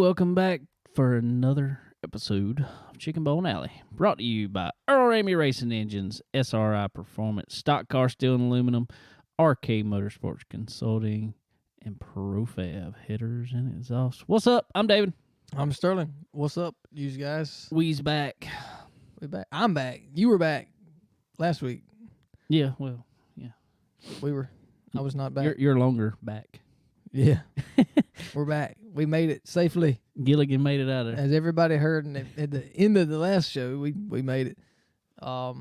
welcome back for another episode of Chicken Bone Alley, brought to you by Earl Ramey Racing Engines, SRI Performance, Stock Car Steel and Aluminum, RK Motorsports Consulting, and Profab Headers and Exhaust. What's up? I'm David. I'm Sterling. What's up, you guys? We's back. We back. I'm back. You were back last week. Yeah, well, yeah. I was not back. You're longer back. Yeah. We're back. We made it safely. Gilligan made it out of there. As everybody heard at the end of the last show, we made it. Yeah,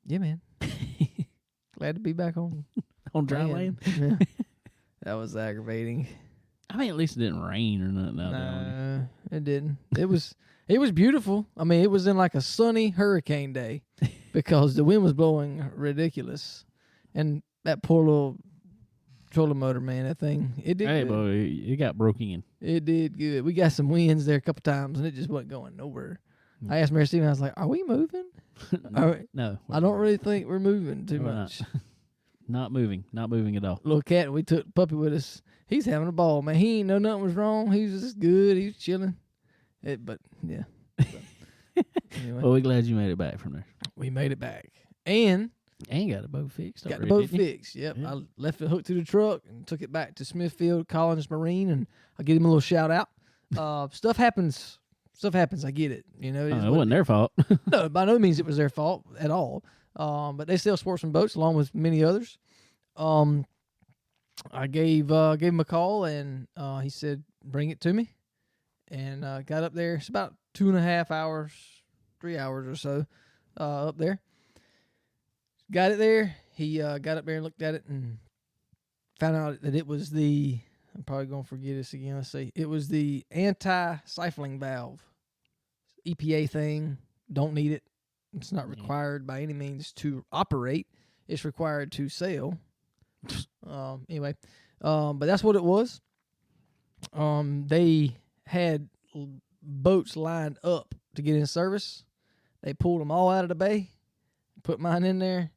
man. Glad to be back on dry land. Yeah. That was aggravating. I mean, at least it didn't rain or nothing out there. No, it didn't. It was beautiful. I mean, it was in like a sunny hurricane day because the wind was blowing ridiculous. And that poor little trolling motor, man, that thing, it did good. Boy, it got broke in. It did good. We got some winds there a couple times, and it just wasn't going nowhere. I asked Mary Steven, I was like, are we moving? No. I don't really think we're moving too much. Not moving at all. Little cat, we took Puppy with us. He's having a ball, man. He ain't know nothing was wrong. He was just good. He was chilling. But, yeah. Anyway. Well, we're glad you made it back from there. We made it back. And got the boat fixed. Got already, the boat didn't you? fixed. Yep. Yeah. I left it hooked to the truck and took it back to Smithfield Collins Marine, and I'll give him a little shout out. Stuff happens. I get it. You know, it wasn't their fault. No, by no means it was their fault at all. But they sell sportsman boats along with many others. I gave him a call, and he said, bring it to me. And got up there. It's about 2.5 hours, 3 hours or so up there. Got it there. He got up there and looked at it and found out that it was I'm probably going to forget this again. Let's see. It was the anti-siphoning valve. EPA thing. Don't need it. It's not required by any means to operate. It's required to sail. Anyway, but that's what it was. They had boats lined up to get in service. They pulled them all out of the bay, put mine in there.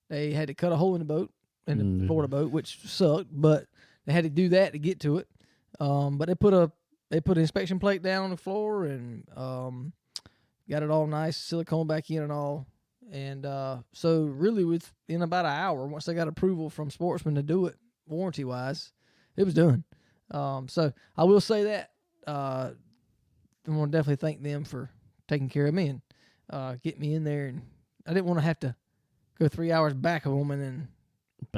They had to cut a hole in the boat, in the Florida boat, which sucked, but they had to do that to get to it. But they put an inspection plate down on the floor and got it all nice, silicone back in and all. And so really within about an hour, once they got approval from Sportsman to do it warranty-wise, it was done. So I will say that. I want to definitely thank them for taking care of me and get me in there. And I didn't want to have to go 3 hours back home and then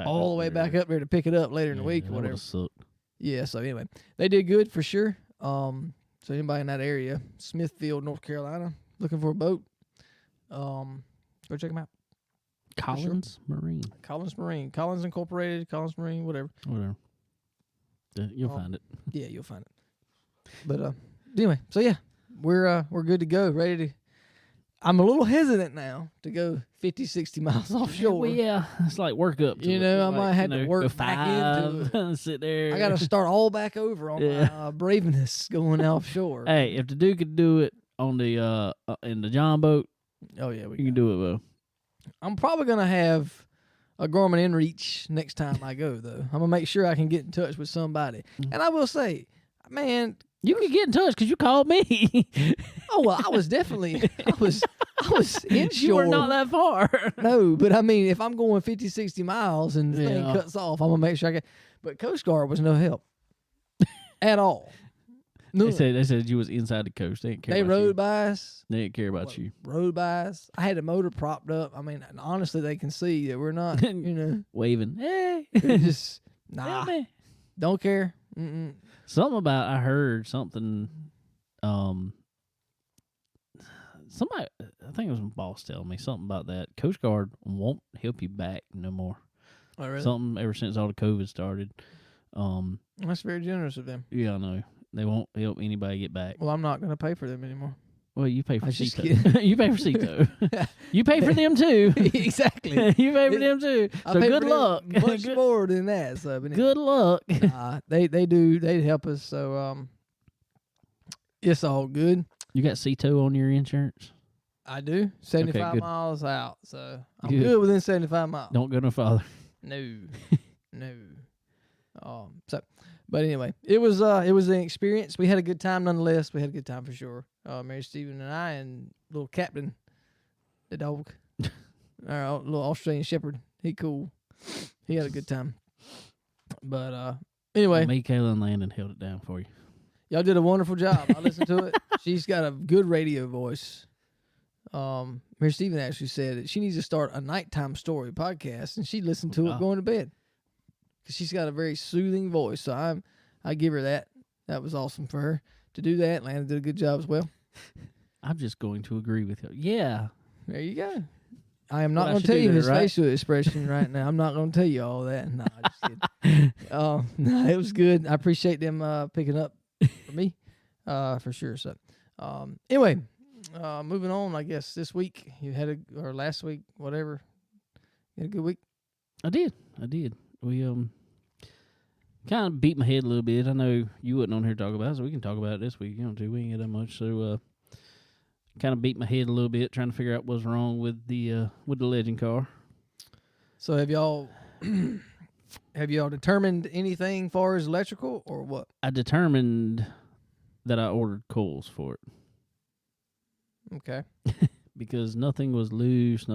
all the way back up there to pick it up later in the week or whatever. Yeah, so anyway, they did good for sure. So anybody in that area, Smithfield, North Carolina, looking for a boat, go check them out. Collins Marine. Collins Incorporated, Collins Marine, whatever. You'll find it. Yeah, you'll find it. But anyway, so yeah, we're good to go, ready to. I'm a little hesitant now to go 50, 60 miles offshore. Well, yeah, it's like work up to it. I like, might have to work back into it. Sit there. I got to start all back over on my braveness going offshore. Hey, if the dude could do it on the in the John boat, oh yeah, you can do it, Bo. I'm probably gonna have a Garmin InReach next time I go, though. I'm gonna make sure I can get in touch with somebody. And I will say, man, you can get in touch because you called me. Oh well, I was inshore. You were not that far. No, but I mean, if I'm going 50, 60 miles and the thing cuts off, I'm gonna make sure I get. But Coast Guard was no help at all. No. They said you was inside the coast. They didn't care. They about rode you. by us. They didn't care about you. Rode by us. I had the motor propped up. I mean, honestly, they can see that we're not, waving. Hey, just nah. Don't care. Mm-mm. Something about I heard something. Somebody, I think it was my boss telling me something about that. Coast Guard won't help you back no more. Oh, really? Something ever since all the COVID started. That's very generous of them. Yeah, I know. They won't help anybody get back. Well, I'm not going to pay for them anymore. Well, you pay for CETO. You pay for CETO. You pay for them too. Exactly. You pay for them too. So good luck. Much more than that. So, but good luck. They do. They help us. So it's all good. You got CETO on your insurance? I do. 75 miles out. So I'm good within 75 miles. Don't go no farther. No. No. But anyway, it was an experience. We had a good time nonetheless. We had a good time for sure. Mary Stephen and I and little Captain, the dog, our little Australian Shepherd. He cool. He had a good time. But anyway, me, Kayla, and Landon held it down for you. Y'all did a wonderful job. I listened to it. She's got a good radio voice. Mary Stephen actually said that she needs to start a nighttime story podcast, and she listened to it going to bed because she's got a very soothing voice. So I give her that. That was awesome for her to do that. Landon did a good job as well. I'm just going to agree with you. Yeah. There you go. I am not going to tell you his facial expression right now. I'm not going to tell you all that. No, just kidding. No, it was good. I appreciate them picking up for me, for sure. So, anyway, moving on. I guess this week you had or last week, whatever. You had a good week. I did. We kind of beat my head a little bit. I know you wasn't on here to talk about it, so we can talk about it this week. You know, we ain't get that much. So, kind of beat my head a little bit trying to figure out what's wrong with the legend car. So have y'all determined anything far as electrical or what? I determined that I ordered coils for it. Okay. Because nothing was loose,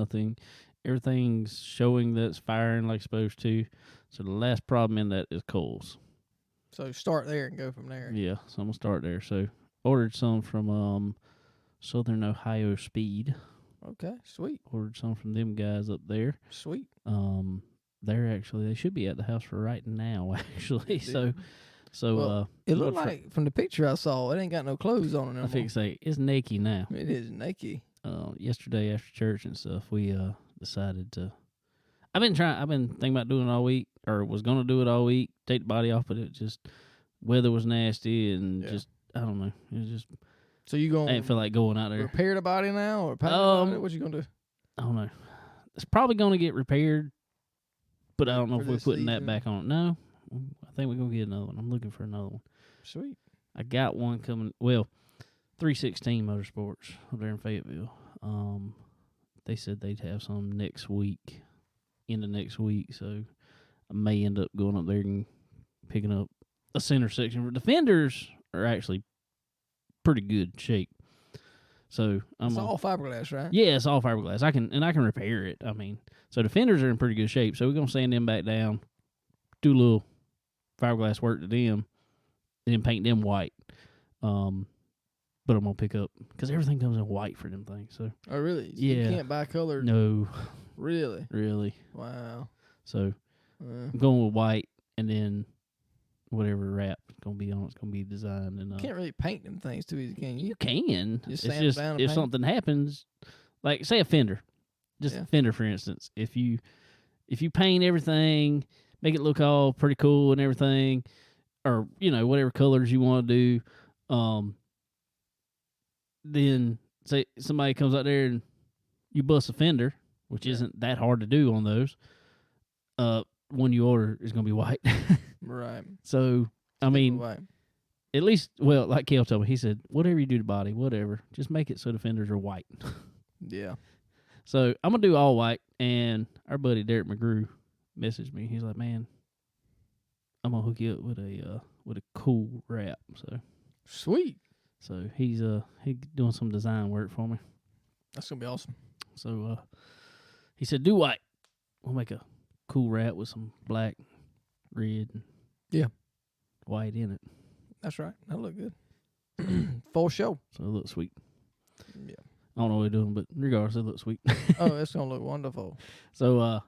everything's showing that it's firing like it's supposed to. So the last problem in that is coils. So start there and go from there. Yeah, so I'm gonna start there. So ordered some from Southern Ohio Speed. Okay, sweet. Ordered some from them guys up there. Sweet. They should be at the house for right now, actually. So well, it looked like from the picture I saw, it ain't got no clothes on it. I think it's naked now. It is naked. Yesterday after church and stuff, we decided to. I've been thinking about doing it all week, or was gonna do it all week. Take the body off, but it just weather was nasty and just I don't know. It was just. So you gonna? I didn't feel like going out there. Repair the body now, or paint the body? What you gonna do? I don't know. It's probably gonna get repaired, but I don't know if we're putting that back on. No, I think we're gonna get another one. I'm looking for another one. Sweet. I got one coming. Well, 316 Motorsports up there in Fayetteville. They said they'd have some next week, into next week. So I may end up going up there and picking up a center section. The fenders are actually pretty good shape. So it's all fiberglass, right? Yeah, it's all fiberglass. I can repair it. I mean, so the fenders are in pretty good shape. So we're gonna sand them back down, do a little fiberglass work to them, and then paint them white. But I'm gonna pick up because everything comes in white for them things. So oh really? So yeah, you can't buy colored. No, really. Wow. So I'm going with white, and then whatever wrap is gonna be on it's gonna be designed. And you can't really paint them things too easy, can you? You can. Just it's sand just down and if paint? something happens, like say a fender, a fender for instance. If you paint everything, make it look all pretty cool and everything, or whatever colors you want to do, then say somebody comes out there and you bust a fender, which isn't that hard to do on those. One you order is gonna be white. Right. So I mean, at least, well, like Kel told me, he said, whatever you do to body, whatever, just make it so the fenders are white. Yeah. So I'm gonna do all white, and our buddy Derek McGrew messaged me. He's like, "Man, I'm gonna hook you up with a cool wrap." So sweet. So he's doing some design work for me. That's gonna be awesome. So he said, "Do white. We'll make a cool wrap with some black, red, and white in it." That's right. That'll look good. Full show. So it looks sweet. Yeah. I don't know what we're doing, but regardless, it looks sweet. Oh, it's gonna look wonderful. So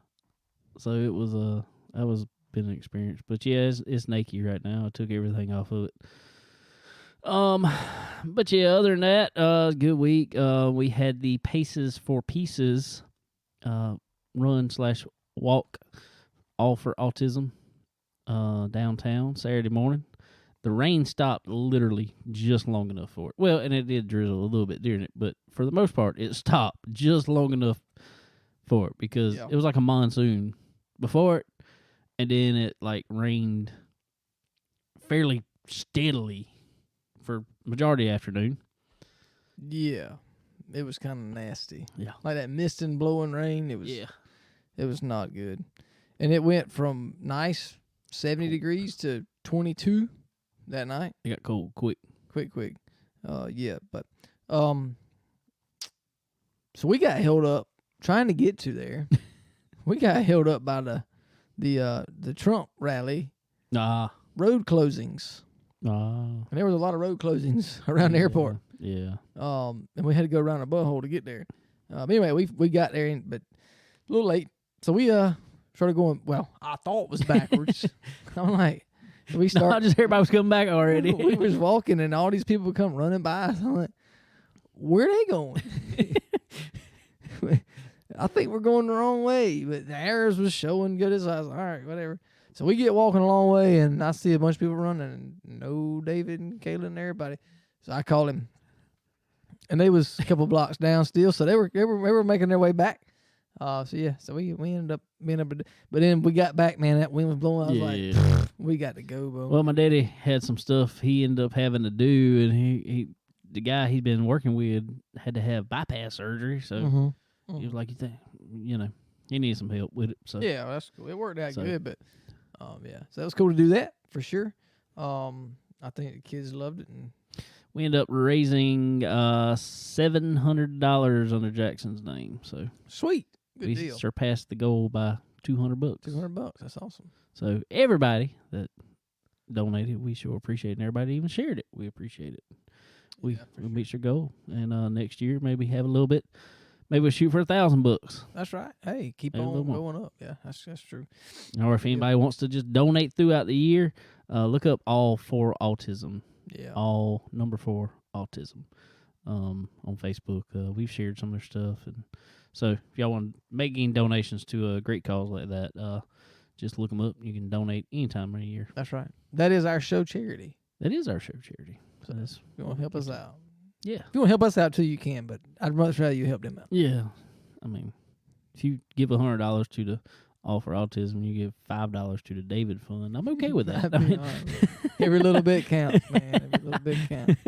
it was that was been an experience. But yeah, it's naked right now. I took everything off of it. But yeah, other than that, good week. We had the Paces for Pieces run/walk, all for autism, downtown Saturday morning. The rain stopped literally just long enough for it. Well, and it did drizzle a little bit during it, but for the most part, it stopped just long enough for it because it was like a monsoon before it, and then it like rained fairly steadily for majority of the afternoon. Yeah, it was kind of nasty. Yeah, like that mist and blowing rain. It was. Yeah, it was not good, and it went from nice 70 degrees to 22 that night. It got cold quick. Quick. Yeah, but so we got held up trying to get to there. We got held up by the Trump rally. Road closings. And there was a lot of road closings around the airport. Yeah. And we had to go around a butthole to get there. Anyway, we got there, but a little late. So we started going. Well, I thought it was backwards. I'm like, we started. Just everybody was coming back already. We was walking, and all these people would come running by us. I'm like, where are they going? I think we're going the wrong way, but the arrows was showing good as I was like, all right, whatever. So we get walking a long way, and I see a bunch of people running, and no David and Kayla and everybody. So I called him, and they was a couple blocks down still, so they were making their way back. So we ended up being able to, but then we got back, man. That wind was blowing. I was like, we got to go, bro. Well, my daddy had some stuff he ended up having to do, and the guy he'd been working with had to have bypass surgery, so he was like, he needs some help with it. So yeah, well, that's cool. It worked out good, but so it was cool to do that for sure. I think the kids loved it, and we ended up raising $700 under Jackson's name. So sweet, good we deal. Surpassed the goal by $200. $200, that's awesome. So everybody that donated, we sure appreciate it. And everybody even shared it. We appreciate it. We reached our goal, and next year maybe have a little bit. Maybe we'll shoot for $1,000. That's right. Hey, keep on going up. Yeah, that's true. Or if anybody wants to just donate throughout the year, look up All for Autism. Yeah. All number 4 Autism on Facebook. We've shared some of their stuff, and so if y'all want to make any donations to a great cause like that, just look them up. You can donate anytime of the year. That's right. That is our show charity. That is our show charity. So if you want to help us out. Yeah. If you want to help us out too, you can, but I'd much rather you help them out. Yeah. I mean, if you give $100 to the All for Autism, you give $5 to the David Fund. I'm okay with that. Every little bit counts, man. Every little bit counts.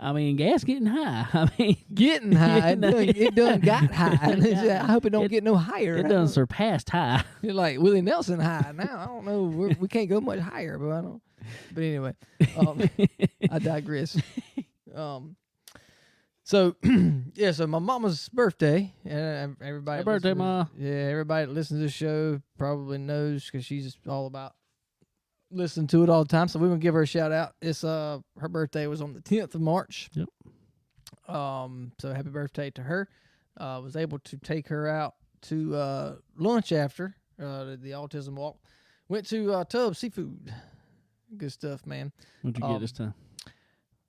I mean, gas getting high. Getting high. It done got high. I hope it don't get no higher. It done surpassed high. You're like Willie Nelson high now. I don't know. We can't go much higher, but I don't. But anyway, I digress. So my mama's birthday, and everybody. Happy birthday, Ma. Yeah, everybody that listens to this show probably knows because she's all about listening to it all the time. So we're gonna give her a shout out. It's her birthday was on the 10th of March. Yep. So happy birthday to her. Was able to take her out to lunch after the autism walk. Went to Tubbs Seafood. Good stuff, man. What'd you get this time?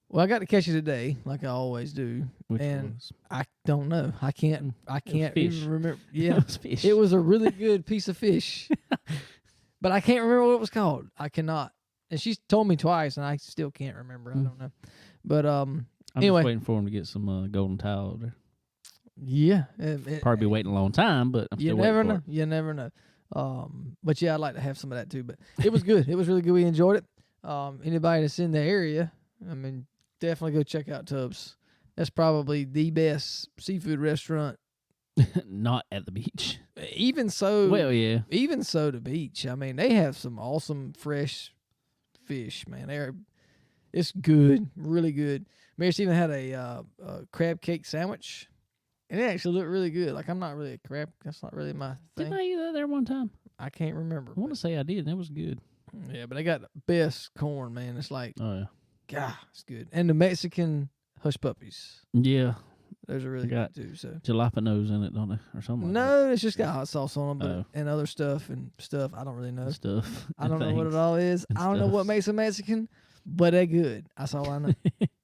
Well, I got to catch it today, like I always do. Which and was? I don't know. I can't even remember. Yeah, it was fish. It was a really good piece of fish, but I can't remember what it was called. I cannot. And she's told me twice, and I still can't remember. I don't know. But I'm anyway, just waiting for him to get some golden tile there. Yeah, probably be waiting a long time, but I'm still waiting for it. You never know. But yeah, I'd like to have some of that too. But it was good. It was really good. We enjoyed it. Anybody that's in the area, I mean, definitely go check out Tubbs. That's probably the best seafood restaurant. Not at the beach. Even so. Well, yeah. Even so, the beach. I mean, they have some awesome fresh fish, man. It's good, really good. Maris even had a crab cake sandwich. And it actually looked really good. Like, I'm not really a crab. That's not really my thing. Didn't I eat that there one time? I can't remember. I want to say I did, and it was good. Yeah, but they got the best corn, man. It's like, oh, yeah. God, it's good. And the Mexican hush puppies. Yeah. Those are really good, too. So jalapenos in it, don't they? Or something No, like it's just got hot sauce on them and other stuff and stuff. I don't really know. Stuff. I don't know what it all is. I don't know what makes a Mexican, but they're good. That's all I know.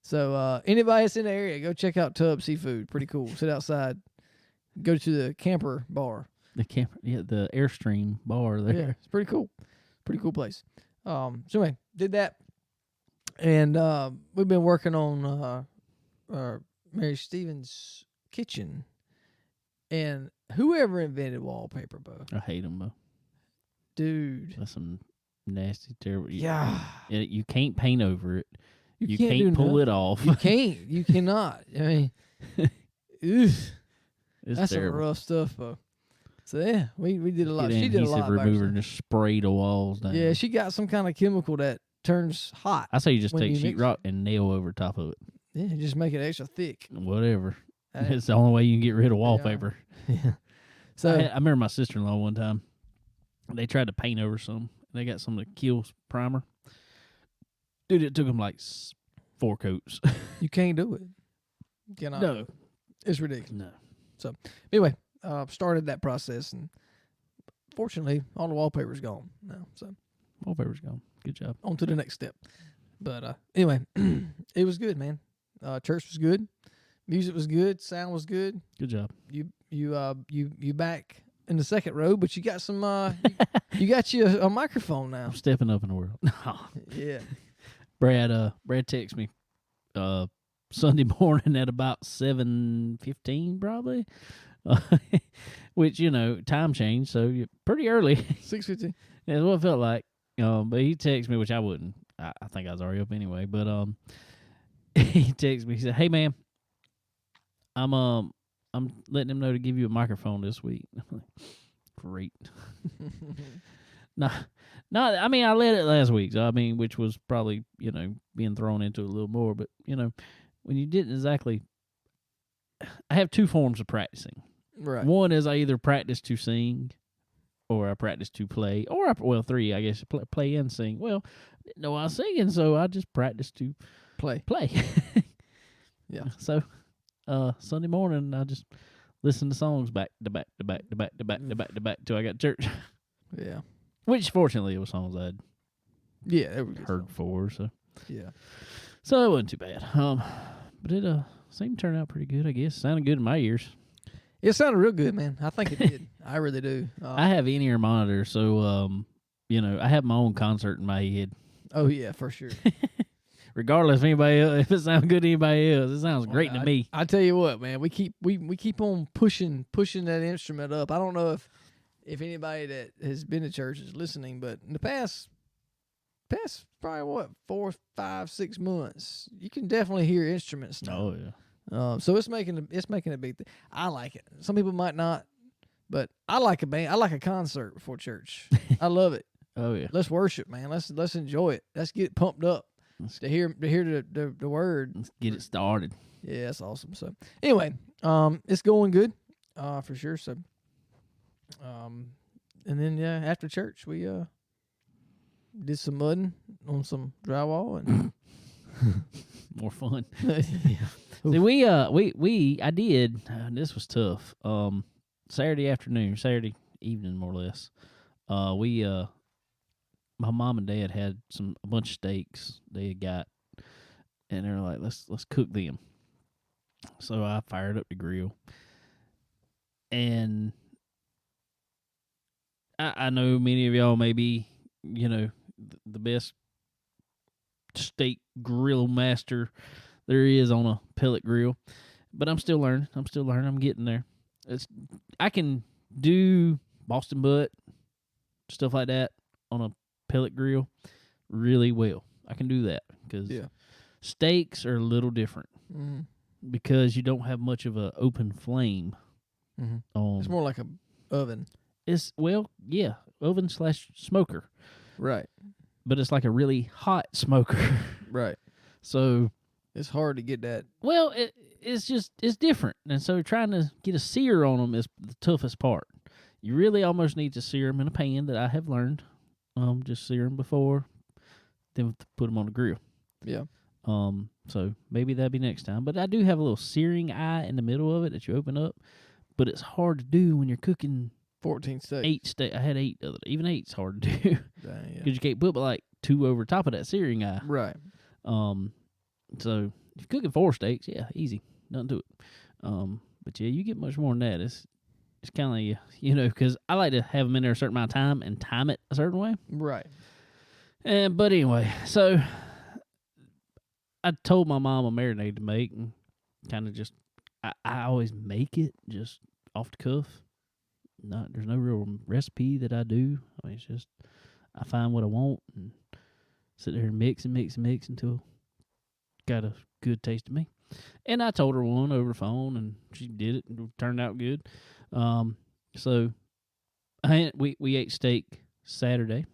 So anybody that's in the area, go check out Tubbs Seafood. Pretty cool. Sit outside. Go to the camper bar. The Airstream bar there. Yeah, it's pretty cool. Pretty cool place. So anyway, did that. And we've been working on Mary Stevens' kitchen. And whoever invented wallpaper, Bo. I hate them, Bo. Dude. That's some nasty, terrible. Yeah. You can't paint over it. You can't can't pull it off. You can't. You cannot. I mean, that's terrible. some rough stuff, Bo. So yeah, we did a lot. Get She did a adhesive lot. remover and just spray the walls down. Yeah, she got some kind of chemical that turns hot. I say you just when take you mix sheetrock and nail over top of it. Yeah, just make it extra thick. Whatever. Hey. It's the only way you can get rid of wallpaper. Yeah. So I remember my sister-in-law one time. They tried to paint over some. They got some of the Kills primer. Dude, it took them like 4 coats. you can't do it. You cannot. No. It's ridiculous. No. So anyway, started that process, and fortunately, all the wallpaper's gone now. So Wallpaper's gone. Good job. on to the next step. But anyway, it was good, man. Church was good. Music was good. Sound was good. Good job. You back in the second row, but you got some. You got you a microphone now. I'm stepping up in the world. Yeah. Brad texted me Sunday morning at about 7:15 probably. Which, time change, so you're pretty early. 6:15. That's what it felt like. But he texted me, which I wouldn't. I think I was already up anyway. But he texted me. He said, "Hey man, I'm letting him know to give you a microphone this week." I'm like, great. No, I mean, I let it last week. So, I mean, which was probably, being thrown into it a little more. But, when you didn't exactly, I have 2 forms of practicing. Right. One is I either practice to sing, or I practice to play, or 3, I guess, play and sing. Well, I didn't know I was singing, so I just practiced to Play. Yeah. So, Sunday morning, I just listened to songs back to back to back to back to back to back to back till I got to church. Yeah. Which, fortunately, it was songs I'd Yeah, they were good heard songs. before, so Yeah. it wasn't too bad. But it seemed to turn out pretty good, I guess. Sounded good in my ears. It sounded real good, man. I think it did. I really do. I have in-ear monitor, so I have my own concert in my head. Oh yeah, for sure. Regardless if anybody else, if it sounds good to anybody else, it sounds great to me. I tell you what, man, we keep on pushing that instrument up. I don't know if anybody that has been to church is listening, but in the past probably 4, 5, 6 months, you can definitely hear instruments now. Oh yeah. So it's making a big thing. I like it. Some people might not, but I like a band. I like a concert before church. I love it. Oh yeah. Let's worship, man. Let's enjoy it. Let's get pumped up to hear the word. Let's get it started. Yeah, that's awesome. So anyway, it's going good, for sure. So, and then after church we did some mudding on some drywall and More fun. yeah. See, I did. This was tough. Saturday evening, more or less. My mom and dad had a bunch of steaks they had got, and they were like, let's cook them. So I fired up the grill, and I know many of y'all may be, the best steak grill master there is on a pellet grill, but I'm still learning. I'm getting there. I can do Boston butt, stuff like that on a pellet grill really well. I can do that because steaks are a little different because you don't have much of an open flame. Mm-hmm. It's more like a oven. Oven / smoker. Right. But it's like a really hot smoker. Right. So it's hard to get that. Well, it's different. And so trying to get a sear on them is the toughest part. You really almost need to sear them in a pan that I have learned. Just sear them before, then put them on the grill. Yeah. So maybe that'd be next time. But I do have a little searing eye in the middle of it that you open up. But it's hard to do when you're cooking 14 steaks. 8 steaks. I had 8 the other day. Even 8's hard to do. Because you can't put like 2 over top of that searing eye. Right. So if you're cooking 4 steaks, easy. Nothing to it. But you get much more than that. It's kind of because I like to have them in there a certain amount of time and time it a certain way. Right. But anyway, so I told my mom a marinade to make, and kind of just I always make it just off the cuff. There's no real recipe that I do. I mean, it's just I find what I want and sit there and mix until got a good taste of me. And I told her one over the phone, and she did it, and it turned out good. So We ate steak Saturday.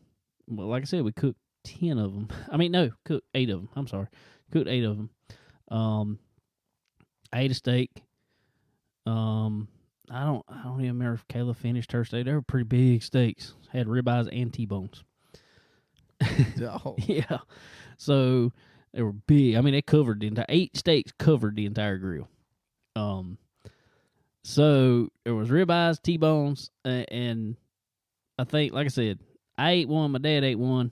Well, like I said, we cooked 10 of them. I mean, no, cooked 8 of them. I'm sorry, cooked 8 of them. I ate a steak. I don't even remember if Kayla finished her steak. They were pretty big steaks. Had ribeyes and T-bones. Oh. Yeah. So they were big. I mean, they covered the entire 8 steaks covered the entire grill. So there was ribeyes, T-bones, and I think, like I said, I ate one. My dad ate one.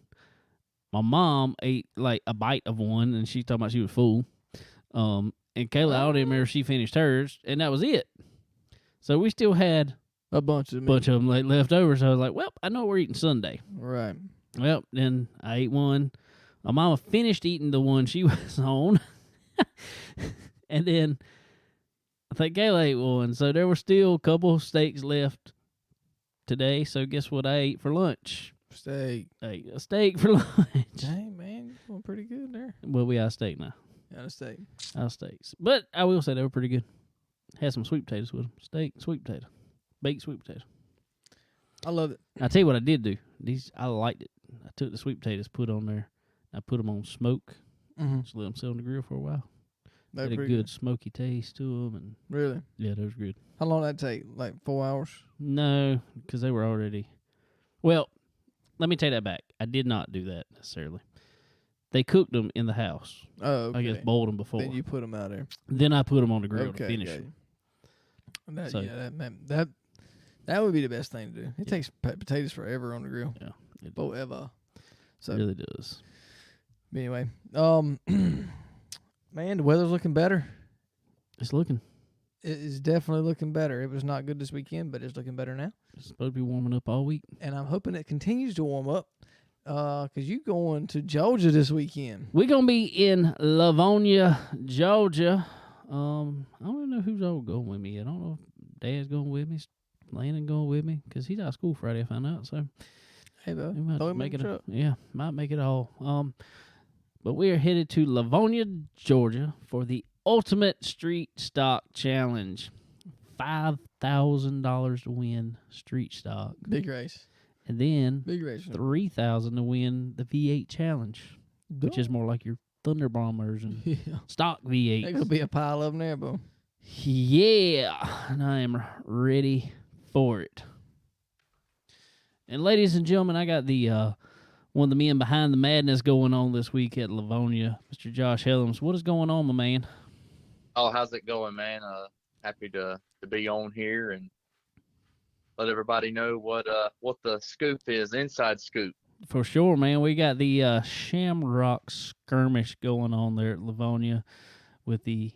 My mom ate like a bite of one, and she talking about she was full. And Kayla, I don't even remember if she finished hers, and that was it. So we still had a bunch of them left over. So I was like, well, I know we're eating Sunday. Right. Well, then I ate one. My mama finished eating the one she was on. And then I think Kayla ate one. So there were still a couple of steaks left today. So guess what I ate for lunch? Steak. I ate a steak for lunch. Hey, man, you're doing pretty good there. Well, we got a steak now. Got a steak. Our steaks. But I will say they were pretty good. Had some sweet potatoes with them. Steak, sweet potato. Baked sweet potato. I love it. I tell you what I did do. I liked it. I took the sweet potatoes, put on there. I put them on smoke. Mm-hmm. Just let them sit on the grill for a while. They're Had a good smoky taste to them. And really? Yeah, they was good. How long did that take? Like 4 hours? No, because they were already... Well, let me take that back. I did not do that necessarily. They cooked them in the house. Oh, okay. I guess boiled them before. Then you put them out there. Then I put them on the grill to finish them. That, So- yeah, that would be the best thing to do. It takes potatoes forever on the grill. Yeah, it Forever. So really does. anyway, man, the weather's looking better. It's looking. It is definitely looking better. It was not good this weekend, but it's looking better now. It's supposed to be warming up all week. And I'm hoping it continues to warm up. Because you going to Georgia this weekend. We're going to be in Livonia, Georgia. I don't even know who's all going with me. I don't know if Dad's going with me, Landon going with me, because he's out of school Friday, I found out. So, hey, bro, we might throw him make in it. the truck. Might make it all. But we are headed to Livonia, Georgia for the Ultimate Street Stock Challenge. $5,000 to win street stock. Big race. And then Big race. $3,000 to win the V8 Challenge, which is more like your Thunder Bombers and stock V8s. There's going to be a pile of them there, bro. Yeah, and I am ready for it. And ladies and gentlemen, I got the one of the men behind the madness going on this week at Livonia, Mr. Josh Hellams. What is going on, my man? Oh, how's it going, man? Happy to be on here and let everybody know what the scoop is, inside scoop. For sure, man. We got the Shamrock Skirmish going on there at Livonia with the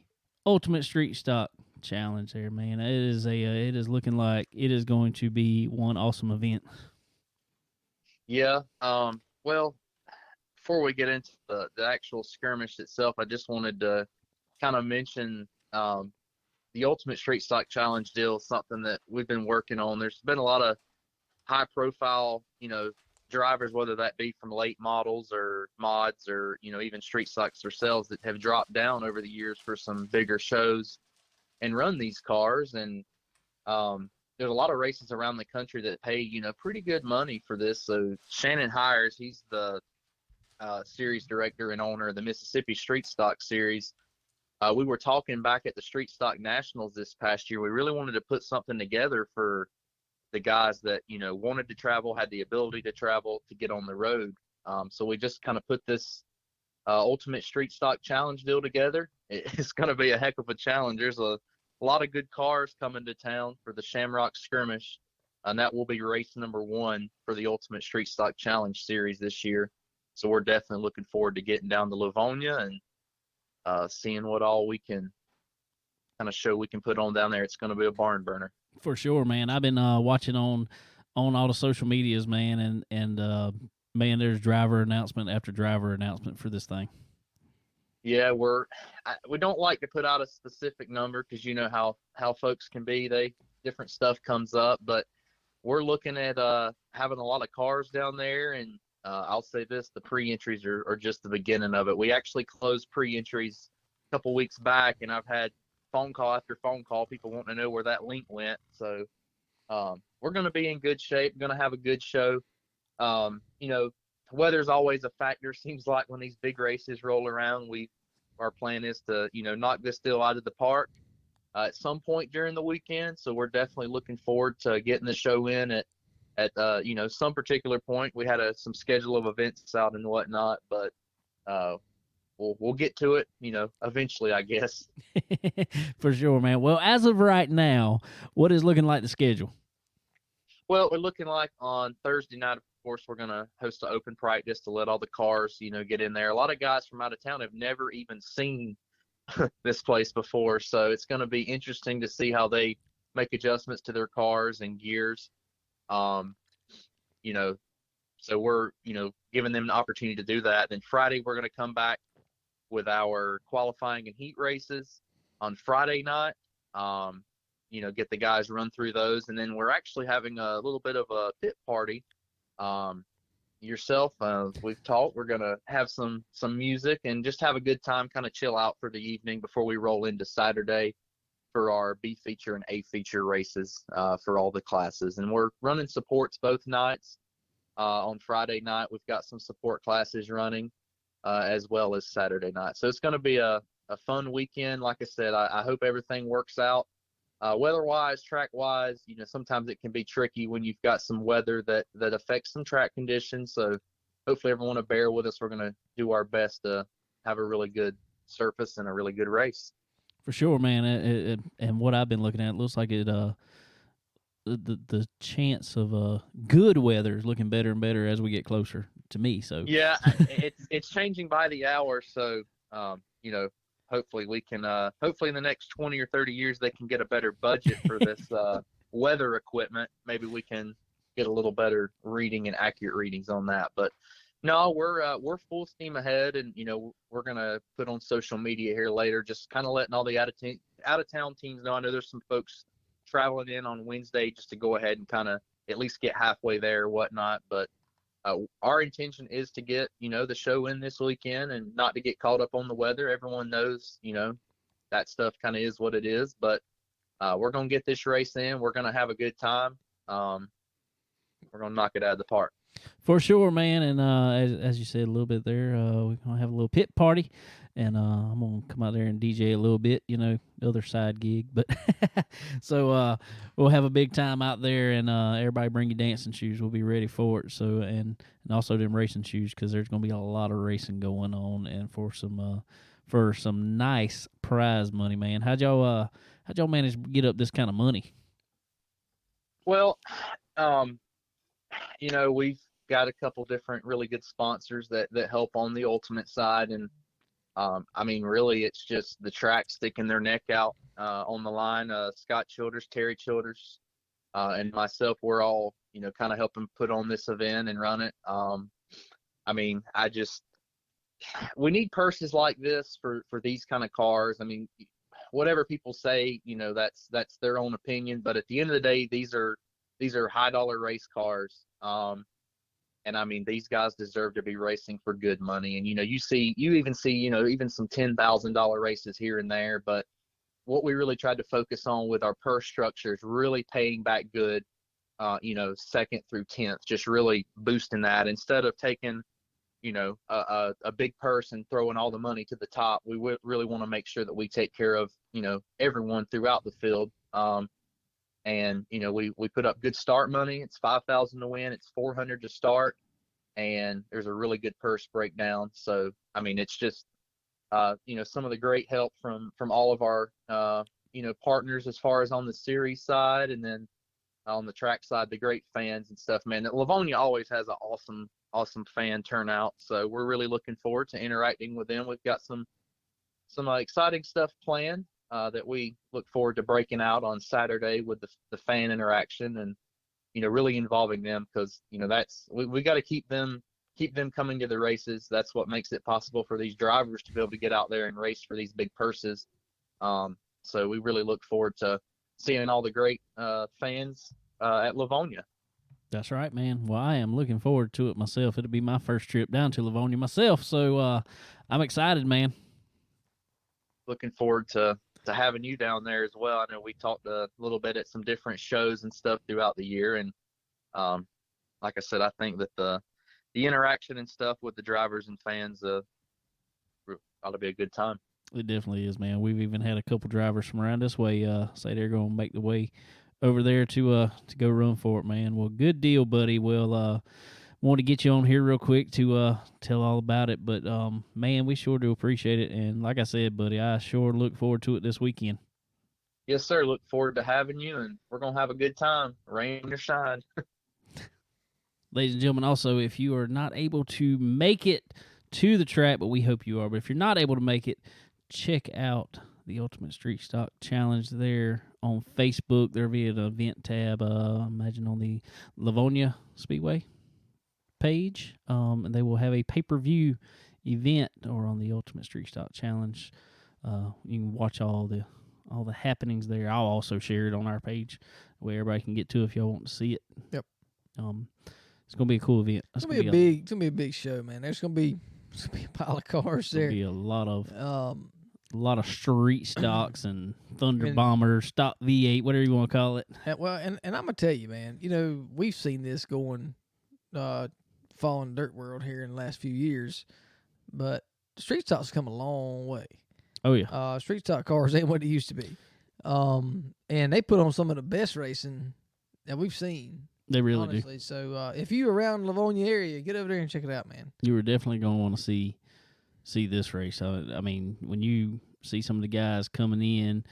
Ultimate Street Stock Challenge there, man. It is looking like it is going to be one awesome event. Yeah. Well, before we get into the actual skirmish itself, I just wanted to kind of mention the Ultimate Street Stock Challenge deal is something that we've been working on. There's been a lot of high profile, drivers, whether that be from late models or mods or, even street stocks themselves that have dropped down over the years for some bigger shows and run these cars. And there's a lot of races around the country that pay, pretty good money for this. So Shannon Hires, he's the series director and owner of the Mississippi Street Stock Series. We were talking back at the Street Stock Nationals this past year. We really wanted to put something together for the guys that, wanted to travel, had the ability to travel, to get on the road. So we just kind of put this Ultimate Street Stock Challenge deal together. It's going to be a heck of a challenge. There's a lot of good cars coming to town for the Shamrock Skirmish, and that will be race number 1 for the Ultimate Street Stock Challenge series this year. So we're definitely looking forward to getting down to Livonia and seeing what all we can kind of show we can put on down there. It's going to be a barn burner. For sure, man. I've been watching on all the social medias, man, and man, there's driver announcement after driver announcement for this thing. Yeah, we don't like to put out a specific number because you know how folks can be. Different stuff comes up, but we're looking at having a lot of cars down there, and I'll say this: the pre-entries are just the beginning of it. We actually closed pre-entries a couple weeks back, and I've had phone call after phone call, people wanting to know where that link went. So we're going to be in good shape, going to have a good show. You know, weather's always a factor. Seems like when these big races roll around, our plan is to, you know, knock this deal out of the park at some point during the weekend. So we're definitely looking forward to getting the show in at you know, some particular point. We had some schedule of events out and whatnot, but we'll get to it, you know, eventually, I guess. For sure, man. Well, as of right now, what is looking like the schedule? Well, we're looking like on Thursday night, of course, we're going to host an open practice to let all the cars, you know, get in there. A lot of guys from out of town have never even seen this place before, so it's going to be interesting to see how they make adjustments to their cars and gears. You know, so we're, you know, giving them an opportunity to do that. Then Friday, we're going to come back with our qualifying and heat races on Friday night. You know, get the guys run through those, and then we're actually having a little bit of a pit party. Yourself, we've talked. We're gonna have some music and just have a good time, kind of chill out for the evening before we roll into Saturday for our B feature and A feature races for all the classes. And we're running supports both nights. On Friday night, we've got some support classes running as well as Saturday night. So it's going to be a fun weekend. Like I said, I hope everything works out. Weather-wise, track-wise, you know, sometimes it can be tricky when you've got some weather that affects some track conditions. So hopefully everyone will bear with us. We're going to do our best to have a really good surface and a really good race. For sure, man. And what I've been looking at, it looks like the chance of good weather is looking better and better as we get closer to me. So yeah, it's changing by the hour. So you know, hopefully we can hopefully in the next 20 or 30 years they can get a better budget for this weather equipment. Maybe we can get a little better reading and accurate readings on that. But no, we're full steam ahead, and you know, we're gonna put on social media here later, just kind of letting all the out of town teams know. I know there's some folks traveling in on Wednesday just to go ahead and kind of at least get halfway there or whatnot. But our intention is to get, you know, the show in this weekend and not to get caught up on the weather. Everyone knows, you know, that stuff kind of is what it is. But we're going to get this race in. We're going to have a good time. We're going to knock it out of the park. For sure, man. And as you said a little bit there, we're going to have a little pit party. And I'm going to come out there and DJ a little bit, you know, other side gig. But so we'll have a big time out there, and everybody bring your dancing shoes. We'll be ready for it. So and also them racing shoes, because there's going to be a lot of racing going on, and for some nice prize money, man. How'd y'all manage to get up this kind of money? Well, you know, we've got a couple different really good sponsors that help on the ultimate side, and I mean, really, it's just the track sticking their neck out on the line. Scott Childers, Terry Childers, and myself, we're all, you know, kind of helping put on this event and run it. I mean, we need purses like this for these kind of cars. I mean, whatever people say, you know, that's their own opinion. But at the end of the day, these are high dollar race cars. And I mean, these guys deserve to be racing for good money. And, you know, you even see, you know, even some $10,000 races here and there. But what we really tried to focus on with our purse structure is really paying back good, you know, 2nd through 10th, just really boosting that instead of taking, you know, a big purse and throwing all the money to the top. We really want to make sure that we take care of, you know, everyone throughout the field. And, you know, we put up good start money. It's $5,000 to win. It's $400 to start. And there's a really good purse breakdown. So, I mean, it's just, you know, some of the great help from all of our, you know, partners as far as on the series side, and then on the track side, the great fans and stuff, man. Livonia always has an awesome fan turnout. So we're really looking forward to interacting with them. We've got some exciting stuff planned. That we look forward to breaking out on Saturday with the fan interaction, and, you know, really involving them, because, you know, we got to keep them coming to the races. That's what makes it possible for these drivers to be able to get out there and race for these big purses. So we really look forward to seeing all the great fans at Livonia. That's right, man. Well, I am looking forward to it myself. It'll be my first trip down to Livonia myself, so I'm excited, man. Looking forward to to having you down there as well. I know we talked a little bit at some different shows and stuff throughout the year, and like I said, I think that the interaction and stuff with the drivers and fans ought to be a good time. It definitely is, man. We've even had a couple drivers from around this way say they're going to make the way over there to go run for it, man. Well, good deal, buddy. Well, want to get you on here real quick to tell all about it, but man, we sure do appreciate it. And like I said, buddy, I sure look forward to it this weekend. Yes, sir. Look forward to having you, and we're going to have a good time, rain or shine. Ladies and gentlemen, also, if you are not able to make it to the track, but we hope you are, but if you're not able to make it, check out the Ultimate Street Stock Challenge there on Facebook. There'll be an event tab, imagine on the Livonia Speedway page, and they will have a pay-per-view event, or on the Ultimate Street Stock Challenge. You can watch all the happenings there. I'll also share it on our page where everybody can get to if y'all want to see it. Yep. It's gonna be a cool event. It's gonna be a big show, man. There's gonna be a pile of cars there. Be a lot of street stocks and Thunder Bomber, stock V8, whatever you want to call it. Well, and I'm gonna tell you, man. You know, we've seen this going, falling dirt world here in the last few years, but street stock's come a long way. Oh yeah. Street stock cars ain't what it used to be. And they put on some of the best racing that we've seen. They really honestly do. So if you're around Livonia area, get over there and check it out, man. You were definitely going to want to see this race. I mean, when you see some of the guys coming in,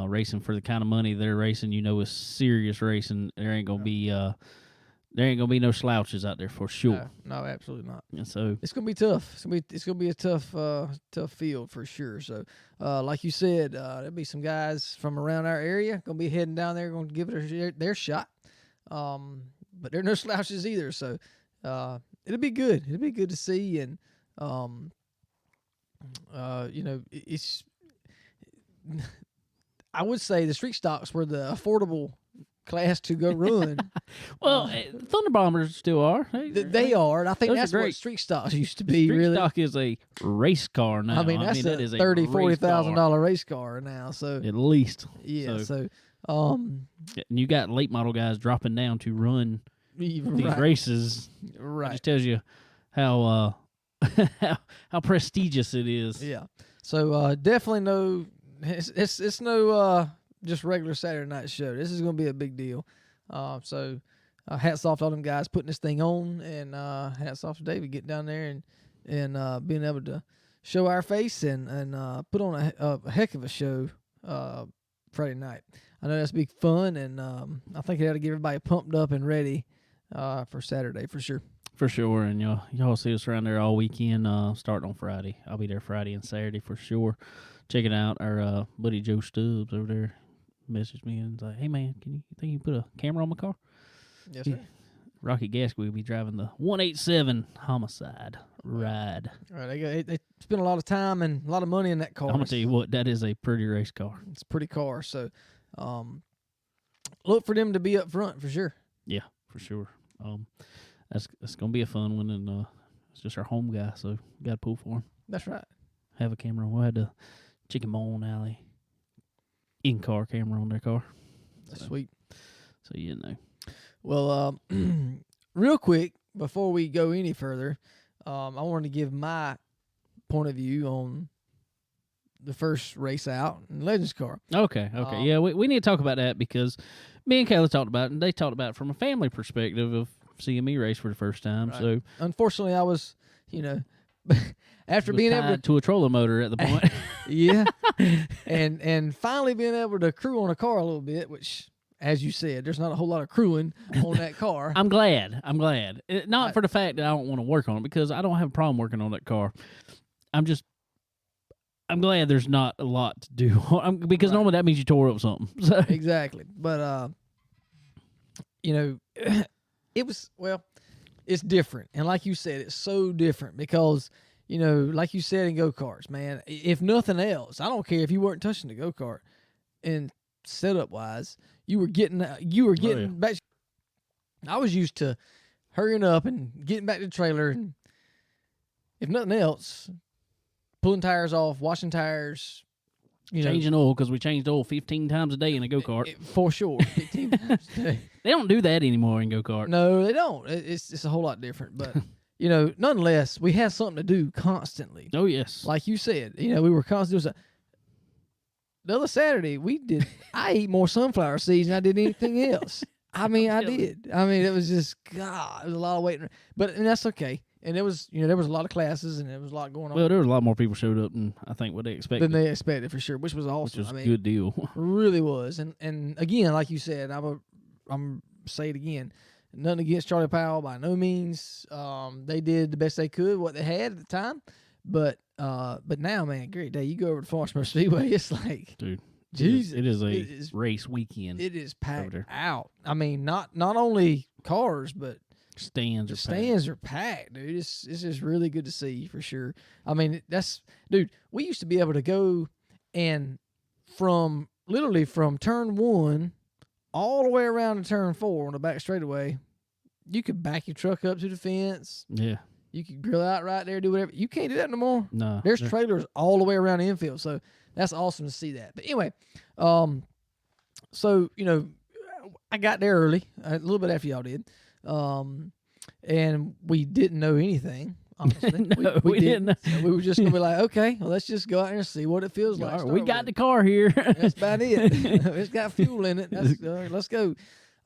racing for the kind of money they're racing, you know it's serious racing. There ain't gonna be no slouches out there for sure. No, absolutely not. And so it's gonna be tough. It's gonna be a tough field for sure. So, like you said, there'll be some guys from around our area gonna be heading down there, going to give it their shot. But there are no slouches either. So, it'll be good. It'll be good to see. And, you know, it's, I would say the street stocks were the affordable class to go run. Well, Thunder Bombers still are. They are. And I think that's what street stocks used to be. Street stock is a race car now. I mean, that's that is a $30,000-$40,000 race car now. So at least. Yeah. So and you got late model guys dropping down to run these races. Right. It just tells you how how prestigious it is. Yeah. So definitely no. It's no just regular Saturday night show. This is going to be a big deal. So hats off to all them guys putting this thing on, and hats off to David getting down there and being able to show our face and put on a heck of a show Friday night. I know that's big fun, and I think it ought to get everybody pumped up and ready for Saturday for sure. For sure, and y'all see us around there all weekend, starting on Friday. I'll be there Friday and Saturday for sure. Checking out our buddy Joe Stubbs over there. Messaged me and was like, "Hey man, you think you can put a camera on my car?" Yes, sir. Rocky Gasky will be driving the 187 Homicide ride. All right, they spend a lot of time and a lot of money in that car. I'm gonna tell you what, that is a pretty race car. It's a pretty car, so look for them to be up front for sure. Yeah, for sure. That's gonna be a fun one, and it's just our home guy, so we got to pull for him. That's right. Have a camera. We'll have the Chicken Bone Alley in-car camera on their car. That's sweet. So you know. Well, real quick before we go any further, I wanted to give my point of view on the first race out in Legends car. Okay. Yeah, we need to talk about that because me and Kayla talked about it, and they talked about it from a family perspective of seeing me race for the first time. Right. So unfortunately, I was, after being able to a trolling motor at the point. Yeah. and finally being able to crew on a car a little bit, which, as you said, there's not a whole lot of crewing on that car. I'm glad. Not for the fact that I don't want to work on it, because I don't have a problem working on that car. I'm glad there's not a lot to do because normally that means you tore up something. So. Exactly. But, it's different. And like you said, it's so different because, like you said in go-karts, man, if nothing else, I don't care if you weren't touching the go-kart and setup-wise, you were getting back. I was used to hurrying up and getting back to the trailer, and if nothing else, pulling tires off, washing tires, changing oil because we changed oil 15 times a day in a go-kart. For sure. 15 times a day. They don't do that anymore in go-kart. No, they don't. It's a whole lot different. But, nonetheless, we had something to do constantly. Oh, yes. Like you said, we were constantly doing. The other Saturday, I ate more sunflower seeds than I did anything else. I did. It was just, God, it was a lot of waiting. And that's okay. And there was a lot of classes and there was a lot going on. Well, there was a lot more people showed up than I think what they expected. Than they expected, for sure, which was awesome. Which was a good deal. Really was. And again, like you said, I'm say it again, nothing against Charlie Powell by no means. They did the best they could, what they had at the time. But now, man, great day. You go over to Farmsmore Speedway, it's like, dude, Jesus, it is a race weekend. It is packed out. Not only cars, but stands are packed, dude. It's just really good to see, for sure. Dude, we used to be able to go and from turn 1 all the way around to turn 4 on the back straightaway, you could back your truck up to the fence. Yeah. You could grill out right there, do whatever. You can't do that no more. No. There's trailers all the way around the infield, so that's awesome to see that. But anyway, so, I got there early, a little bit after y'all did, and we didn't know anything, honestly. No, we didn't know. So we were just going to be like, okay, well, let's just go out there and see what it feels like. Right, we got the car here. That's about it. It's got fuel in it. Let's go.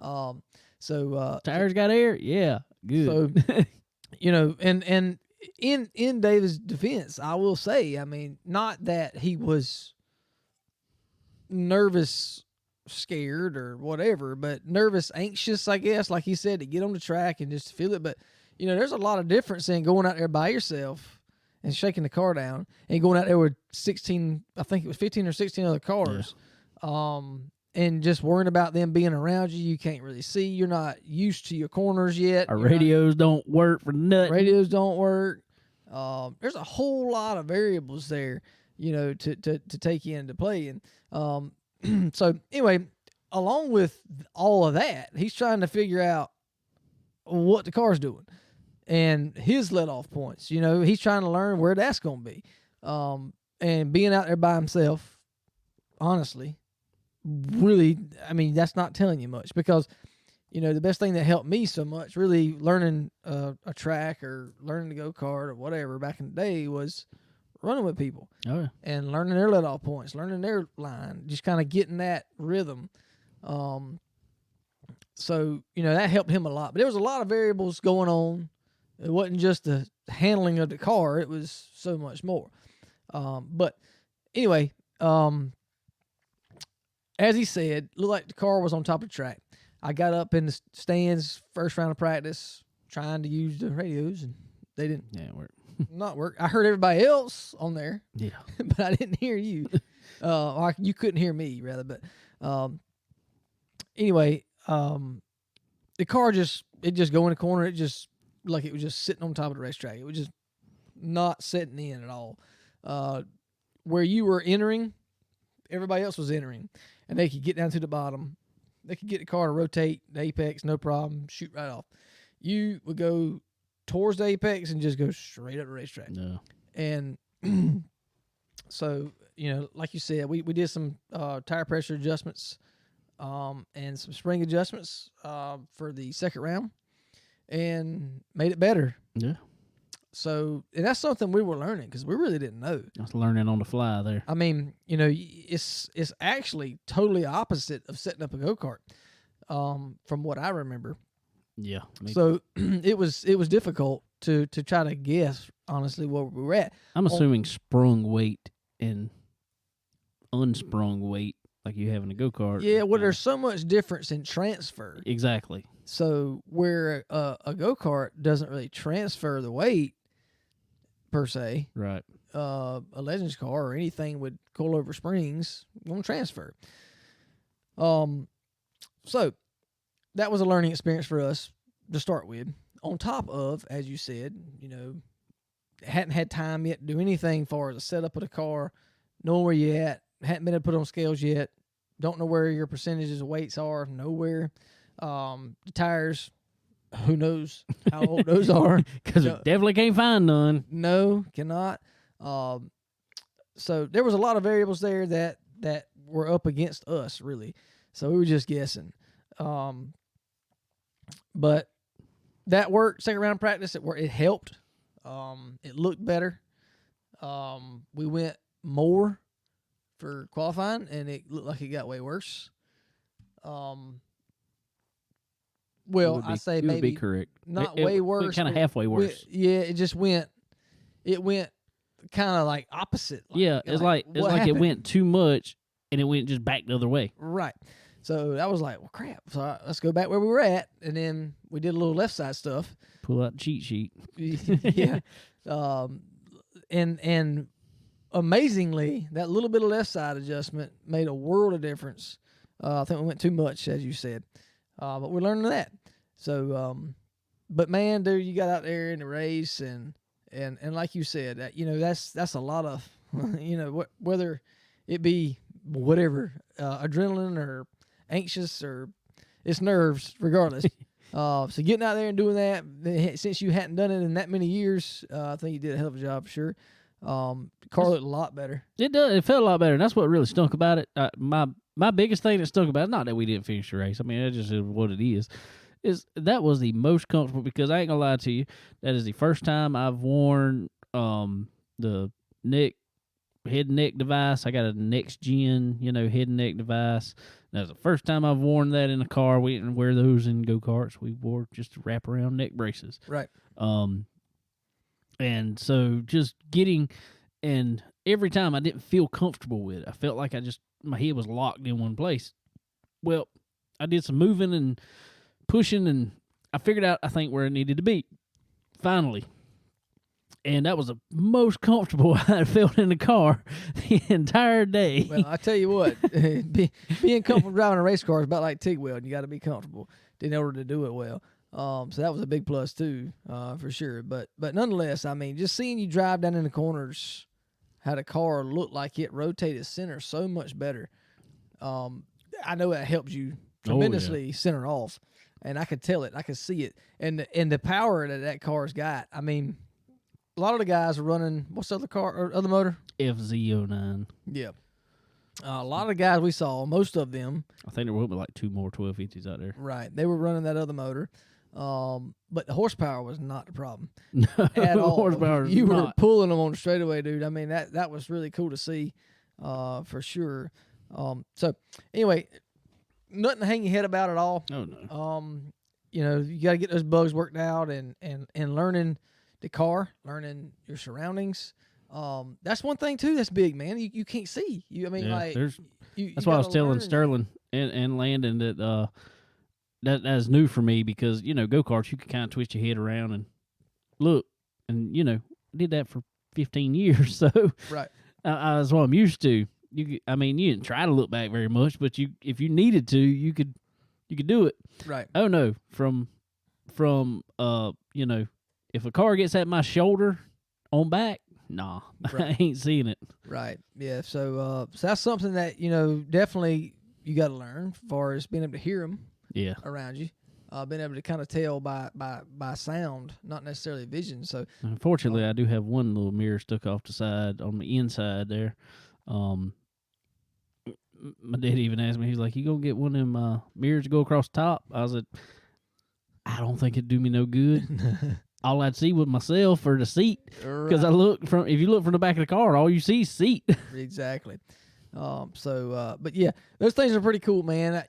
Tires got air? Yeah, good. So, and in David's defense, I will say, not that he was nervous, scared, or whatever, but nervous, anxious, I guess, like he said, to get on the track and just feel it. But, there's a lot of difference in going out there by yourself and shaking the car down and going out there with 16, I think it was 15 or 16 other cars. Yeah. And just worrying about them being around you. You can't really see. You're not used to your corners yet. Our radios don't work for nothing. Radios don't work. There's a whole lot of variables there, to take into play. And so anyway, along with all of that, he's trying to figure out what the car's doing and his let-off points. He's trying to learn where that's going to be. And being out there by himself, honestly, really, that's not telling you much, because the best thing that helped me so much, really learning a track or learning to go kart or whatever back in the day, was running with people. Oh, yeah. And learning their let-off points, learning their line, just kind of getting that rhythm. So that helped him a lot. But there was a lot of variables going on. It wasn't just the handling of the car; it was so much more. But anyway, as he said, looked like the car was on top of the track. I got up in the stands, first round of practice, trying to use the radios, and they didn't not work. I heard everybody else on there, but I didn't hear you. Or you couldn't hear me, rather. But anyway, the car just go in the corner. It just like it was just sitting on top of the racetrack. It was just not setting in at all. Where you were entering, everybody else was entering, and they could get down to the bottom. They could get the car to rotate the apex, no problem, shoot right off. You would go towards the apex and just go straight up the racetrack. No. And so, like you said, we did some tire pressure adjustments and some spring adjustments for the second round and made it better. Yeah. So, and that's something we were learning because we really didn't know. I was learning on the fly there. It's actually totally opposite of setting up a go-kart, from what I remember. Yeah. So it was difficult to try to guess honestly where we were at. I'm assuming sprung weight and unsprung weight like you have in a go-kart. Yeah, well, there's so much difference in transfer. Exactly. So where a go-kart doesn't really transfer the weight per se, right? A Legends car or anything with coilover springs won't transfer. So that was a learning experience for us to start with. On top of, as you said, hadn't had time yet to do anything far as the setup of the car, knowing where you at, hadn't been able to put on scales yet, don't know where your percentages of weights are, nowhere. The tires, who knows how old those are? Because we definitely can't find none. No, cannot. so there was a lot of variables there that were up against us, really. So we were just guessing. But that worked. Second round practice, it helped. It looked better. We went more for qualifying, and it looked like it got way worse. Well, I say maybe would be correct. Not way worse. Kind of halfway worse. It just went. It went kind of like opposite. It's like it went too much, and it went just back the other way. Right. So I was like, well, crap. So let's go back where we were at, and then we did a little left side stuff. Pull out the cheat sheet. Yeah. And amazingly, that little bit of left side adjustment made a world of difference. I think we went too much, as you said, but we're learning that. So, but man, dude, you got out there in the race, and like you said, that that's a lot of whether it be whatever adrenaline or anxious or it's nerves, regardless. So getting out there and doing that, since you hadn't done it in that many years, I think you did a hell of a job for sure. Car looked a lot better. It does. It felt a lot better, and that's what really stunk about it. My biggest thing that stunk about it, not that we didn't finish the race. I mean, that just is what it is that was the most comfortable, because I ain't gonna lie to you, that is the first time I've worn the head and neck device. I got a next gen, head and neck device. That's the first time I've worn that in a car. We didn't wear those in go-karts. We wore just wrap around neck braces. Right. And so just and every time I didn't feel comfortable with it. I felt like my head was locked in one place. Well, I did some moving and pushing, and I figured out, I think, where it needed to be. Finally. And that was the most comfortable I had felt in the car the entire day. Well, I tell you what, being comfortable driving a race car is about like TIG welding. You got to be comfortable in order to do it well. So that was a big plus too, for sure. But nonetheless, I mean, just seeing you drive down in the corners, how the car looked like it rotated center so much better. I know that helps you tremendously center off, and I could tell it. I could see it, and the power that car's got. I mean, a lot of the guys are running, what's the other car or other motor? FZ09. Yeah. A lot of the guys we saw, most of them. I think there will be like 2 more 1250s out there. Right. They were running that other motor. But the horsepower was not the problem. No, at all. Horsepower You were pulling them on the straightaway, dude. I mean, that was really cool to see, for sure. So anyway, nothing to hang your head about at all. Oh, no. You got to get those bugs worked out and learning the car, learning your surroundings. That's one thing too that's big, man. You can't see. That's why I was telling Sterling and Landon that that's new for me, because go-karts, you can kind of twist your head around and look, and did that for 15 years, so right. That's what I'm used to. You didn't try to look back very much, but if you needed to, you could do it. Right. Oh no, from if a car gets at my shoulder on back, nah, right. I ain't seeing it. Right. Yeah. So that's something that definitely you got to learn, as far as being able to hear them. Yeah. Around you, being able to kind of tell by sound, not necessarily vision. So unfortunately, I do have one little mirror stuck off the side on the inside there. My dad even asked me, he's like, "You gonna get one of them mirrors to go across the top?" I was like, "I don't think it'd do me no good." All I'd see was myself or the seat, because if you look from the back of the car, all you see is seat. Exactly. But yeah, those things are pretty cool, man.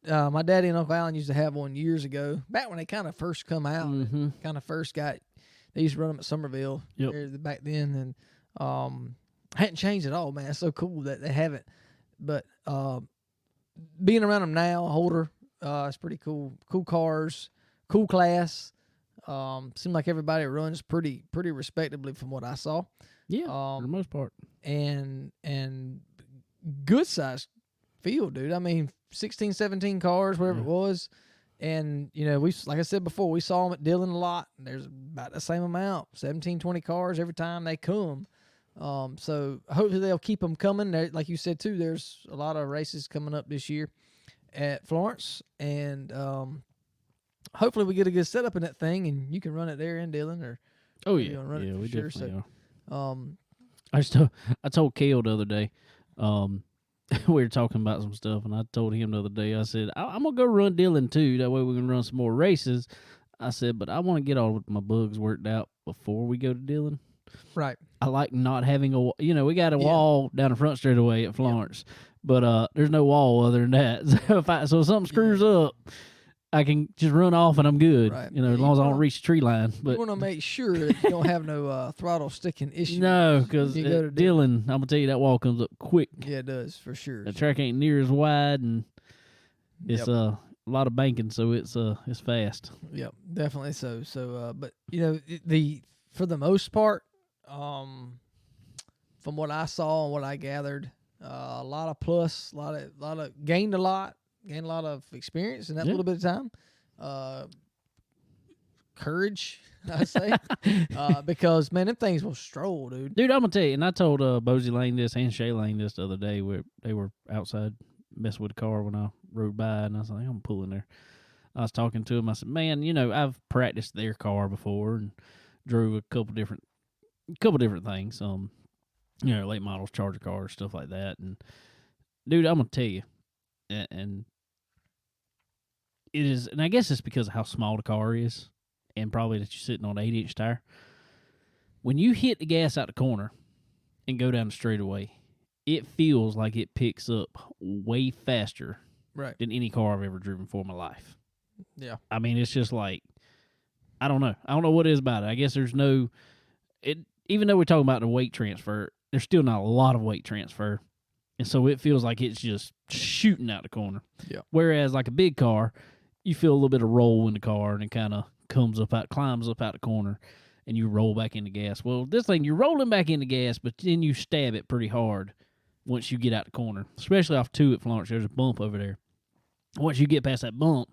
My daddy and Uncle Alan used to have one years ago, back when they kind of first come out, kind of first got. They used to run them at Somerville back then, and hadn't changed at all, man. It's so cool that they haven't. But being around them now, older, it's pretty cool. Cool cars, cool class. Seemed like everybody runs pretty respectably from what I saw. Yeah, for the most part. And good sized field, dude. I mean, 16, 17 cars, whatever it was. And, like I said before, we saw them at Dillon a lot. And there's about the same amount, 17, 20 cars every time they come. So hopefully they'll keep them coming. Like you said, too, there's a lot of races coming up this year at Florence. And hopefully we get a good setup in that thing, and you can run it there in Dillon. Or oh, yeah. run it we sure. definitely are. I told Kale the other day. We were talking about some stuff, and I told him the other day. I said I'm gonna go run Dillon too. That way we can run some more races. I said, but I want to get all of my bugs worked out before we go to Dillon. Right. I like not having we got a wall down the front straightaway at Florence, but there's no wall other than that. So if something screws up, I can just run off and I'm good. Right. As long as I don't reach the tree line. But you want to make sure that you don't have no throttle sticking issues. No, because Dillon, I'm gonna tell you that wall comes up quick. Yeah, it does for sure. The track ain't near as wide, and it's a lot of banking, so it's fast. Yep, definitely so. So, but for the most part, from what I saw and what I gathered, a lot of plus, a lot of gained a lot of experience in that little bit of time. Courage, I say, because man, them things will stroll, dude. Dude, I'm gonna tell you, and I told Bosie Lane this and Shay Lane this the other day, where they were outside messing with the car when I rode by, and I was like, I'm pulling there. I was talking to him. I said, man, I've practiced their car before and drove a couple different things. Late models, Charger cars, stuff like that. And dude, I'm gonna tell you, and it is, and I guess it's because of how small the car is, and probably that you're sitting on an 8-inch tire. When you hit the gas out the corner and go down the straightaway, it feels like it picks up way faster than any car I've ever driven for in my life. Yeah. I mean, it's just like, I don't know. I don't know what it is about it. I guess there's no, even though we're talking about the weight transfer, there's still not a lot of weight transfer. And so it feels like it's just shooting out the corner. Yeah. Whereas like a big car, you feel a little bit of roll in the car and it kind of climbs up out the corner and you roll back into gas. Well, this thing, you're rolling back into gas, but then you stab it pretty hard once you get out the corner, especially off 2 at Florence. There's a bump over there. Once you get past that bump,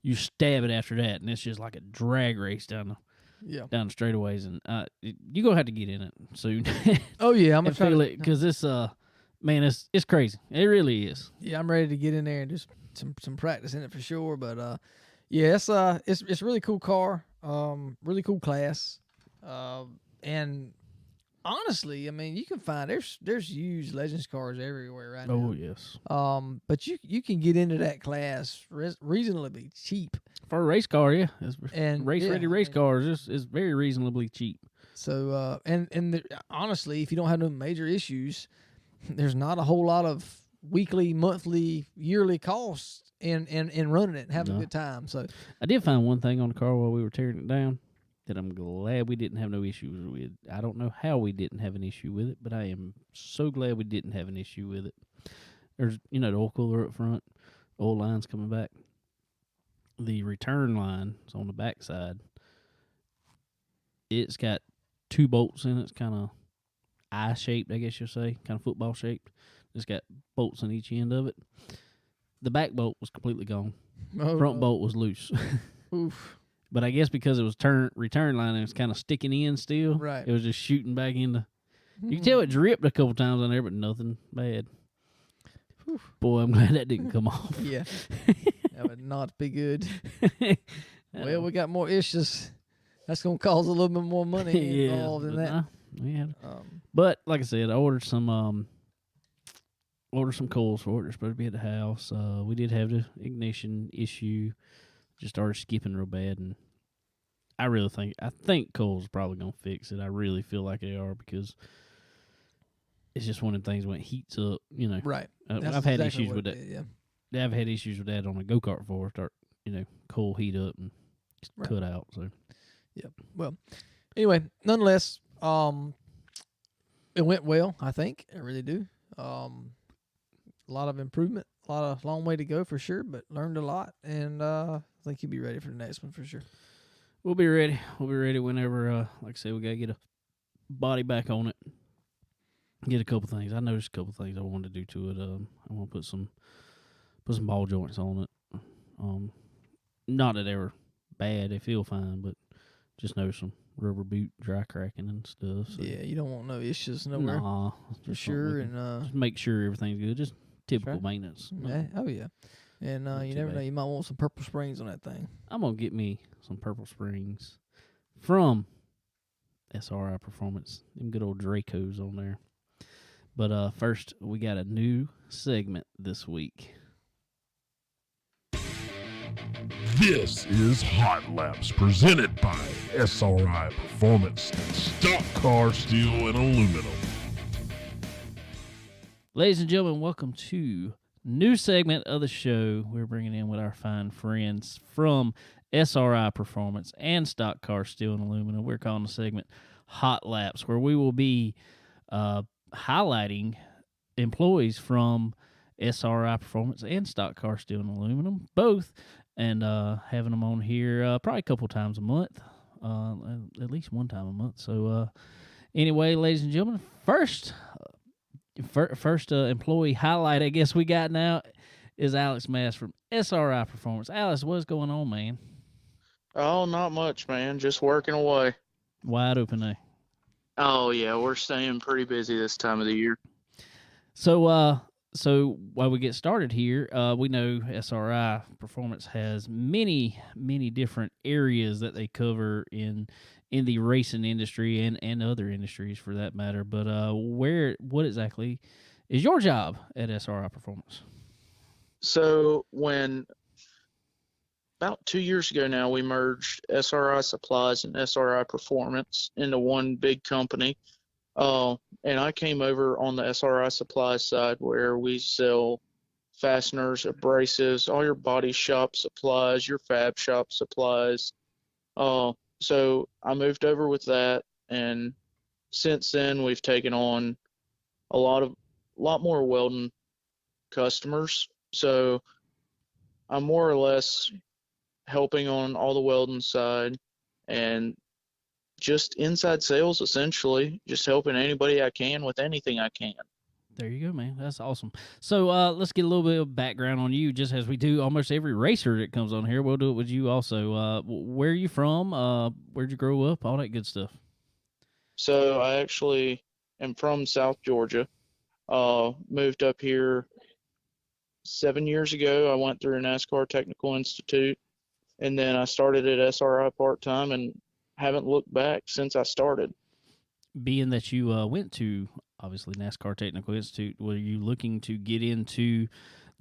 you stab it after that, and it's just like a drag race down the straightaways. And you're going to have to get in it soon. Oh, yeah. I'm going to feel it because it's it's crazy. It really is. Yeah, I'm ready to get in there and just some practice in it for sure. But, it's a really cool car, really cool class. And honestly, I mean, you can find there's used Legends cars everywhere right now. Oh yes. But you can get into that class reasonably cheap for a race car. Yeah, and ready race cars is very reasonably cheap. So honestly, if you don't have no major issues, there's not a whole lot of weekly, monthly, yearly costs in running it and having a good time. So I did find one thing on the car while we were tearing it down that I'm glad we didn't have no issues with. I don't know how we didn't have an issue with it, but I am so glad we didn't have an issue with it. There's, the oil cooler up front, oil lines coming back. The return line is on the back side. It's got 2 bolts in it. It's kind of eye-shaped, I guess you'll say, kind of football-shaped. It's got bolts on each end of it. The back bolt was completely gone. Front bolt was loose. Oof. But I guess because it was return line and it was kind of sticking in still, right? It was just shooting back into. You can tell it dripped a couple times on there, but nothing bad. Whew. Boy, I'm glad that didn't come off. Yeah, that would not be good. Well, we got more issues. That's gonna cause a little bit more money involved in that. Yeah. But like I said, I ordered some coils for it. They're supposed to be at the house. We did have the ignition issue. Just started skipping real bad, and I think Cole's probably gonna fix it. I really feel like they are because it's just one of the things when it heats up, Right. I've had issues with that. Yeah. I've had issues with that on a go-kart before. Start, coal heat up and cut out. So, yep. Well, anyway, nonetheless, it went well. I think I really do. A lot of improvement. A long way to go for sure, but learned a lot, and I think you'll be ready for the next one for sure. We'll be ready. We'll be ready whenever, like I said, we got to get a body back on it. Get a couple things. I noticed a couple things I wanted to do to it. I want to put some ball joints on it. Not that they were bad. They feel fine, but just notice some rubber boot dry cracking and stuff. So. Yeah, you don't want no issues nowhere. Nah, for sure. And just make sure everything's good. Just typical maintenance. Yeah. Oh, yeah. And you never know. You might want some purple springs on that thing. I'm going to get me some purple springs from SRI Performance. Them good old Dracos on there. But first, we got a new segment this week. This is Hot Laps presented by SRI Performance, Stock Car Steel and Aluminum. Ladies and gentlemen, welcome to new segment of the show. We're bringing in with our fine friends from SRI Performance and Stock Car Steel and Aluminum. We're calling the segment Hot Laps, where we will be highlighting employees from SRI Performance and Stock Car Steel and Aluminum, both, and having them on here probably a couple times a month, at least one time a month. So anyway, ladies and gentlemen, first employee highlight I guess we got now is Alex Mass from SRI Performance. Alex, what's going on, man? Oh, not much, man. Just working away. Wide open, eh? Oh, yeah. We're staying pretty busy this time of the year. So while we get started here, we know SRI Performance has many different areas that they cover in the racing industry and other industries for that matter. But what exactly is your job at SRI Performance? So about 2 years ago now, we merged SRI Supplies and SRI Performance into one big company. And I came over on the SRI Supplies side where we sell fasteners, abrasives, all your body shop supplies, your fab shop supplies. So I moved over with that, and since then we've taken on a lot more welding customers. So I'm more or less helping on all the welding side and just inside sales, essentially, just helping anybody I can with anything I can. There you go, man. That's awesome. So let's get a little bit of background on you, just as we do almost every racer that comes on here. We'll do it with you also. Where are you from? Where'd you grow up? All that good stuff. So I actually am from South Georgia. Moved up here 7 years ago. I went through a NASCAR Technical Institute, and then I started at SRI part-time and haven't looked back since I started. Being that you went to, obviously, NASCAR Technical Institute, were you looking to get into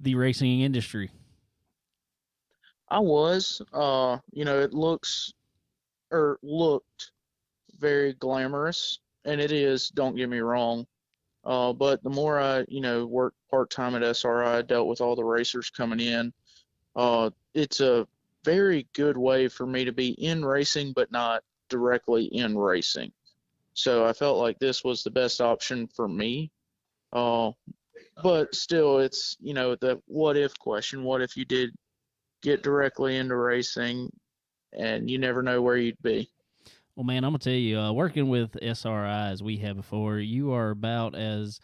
the racing industry? I was. It looked very glamorous, and it is, don't get me wrong. But the more I, worked part-time at SRI, dealt with all the racers coming in, it's a very good way for me to be in racing, but not directly in racing. So I felt like this was the best option for me. But still, it's, the what if question. What if you did get directly into racing and you never know where you'd be? Well, man, I'm going to tell you, working with SRI as we have before, you are about as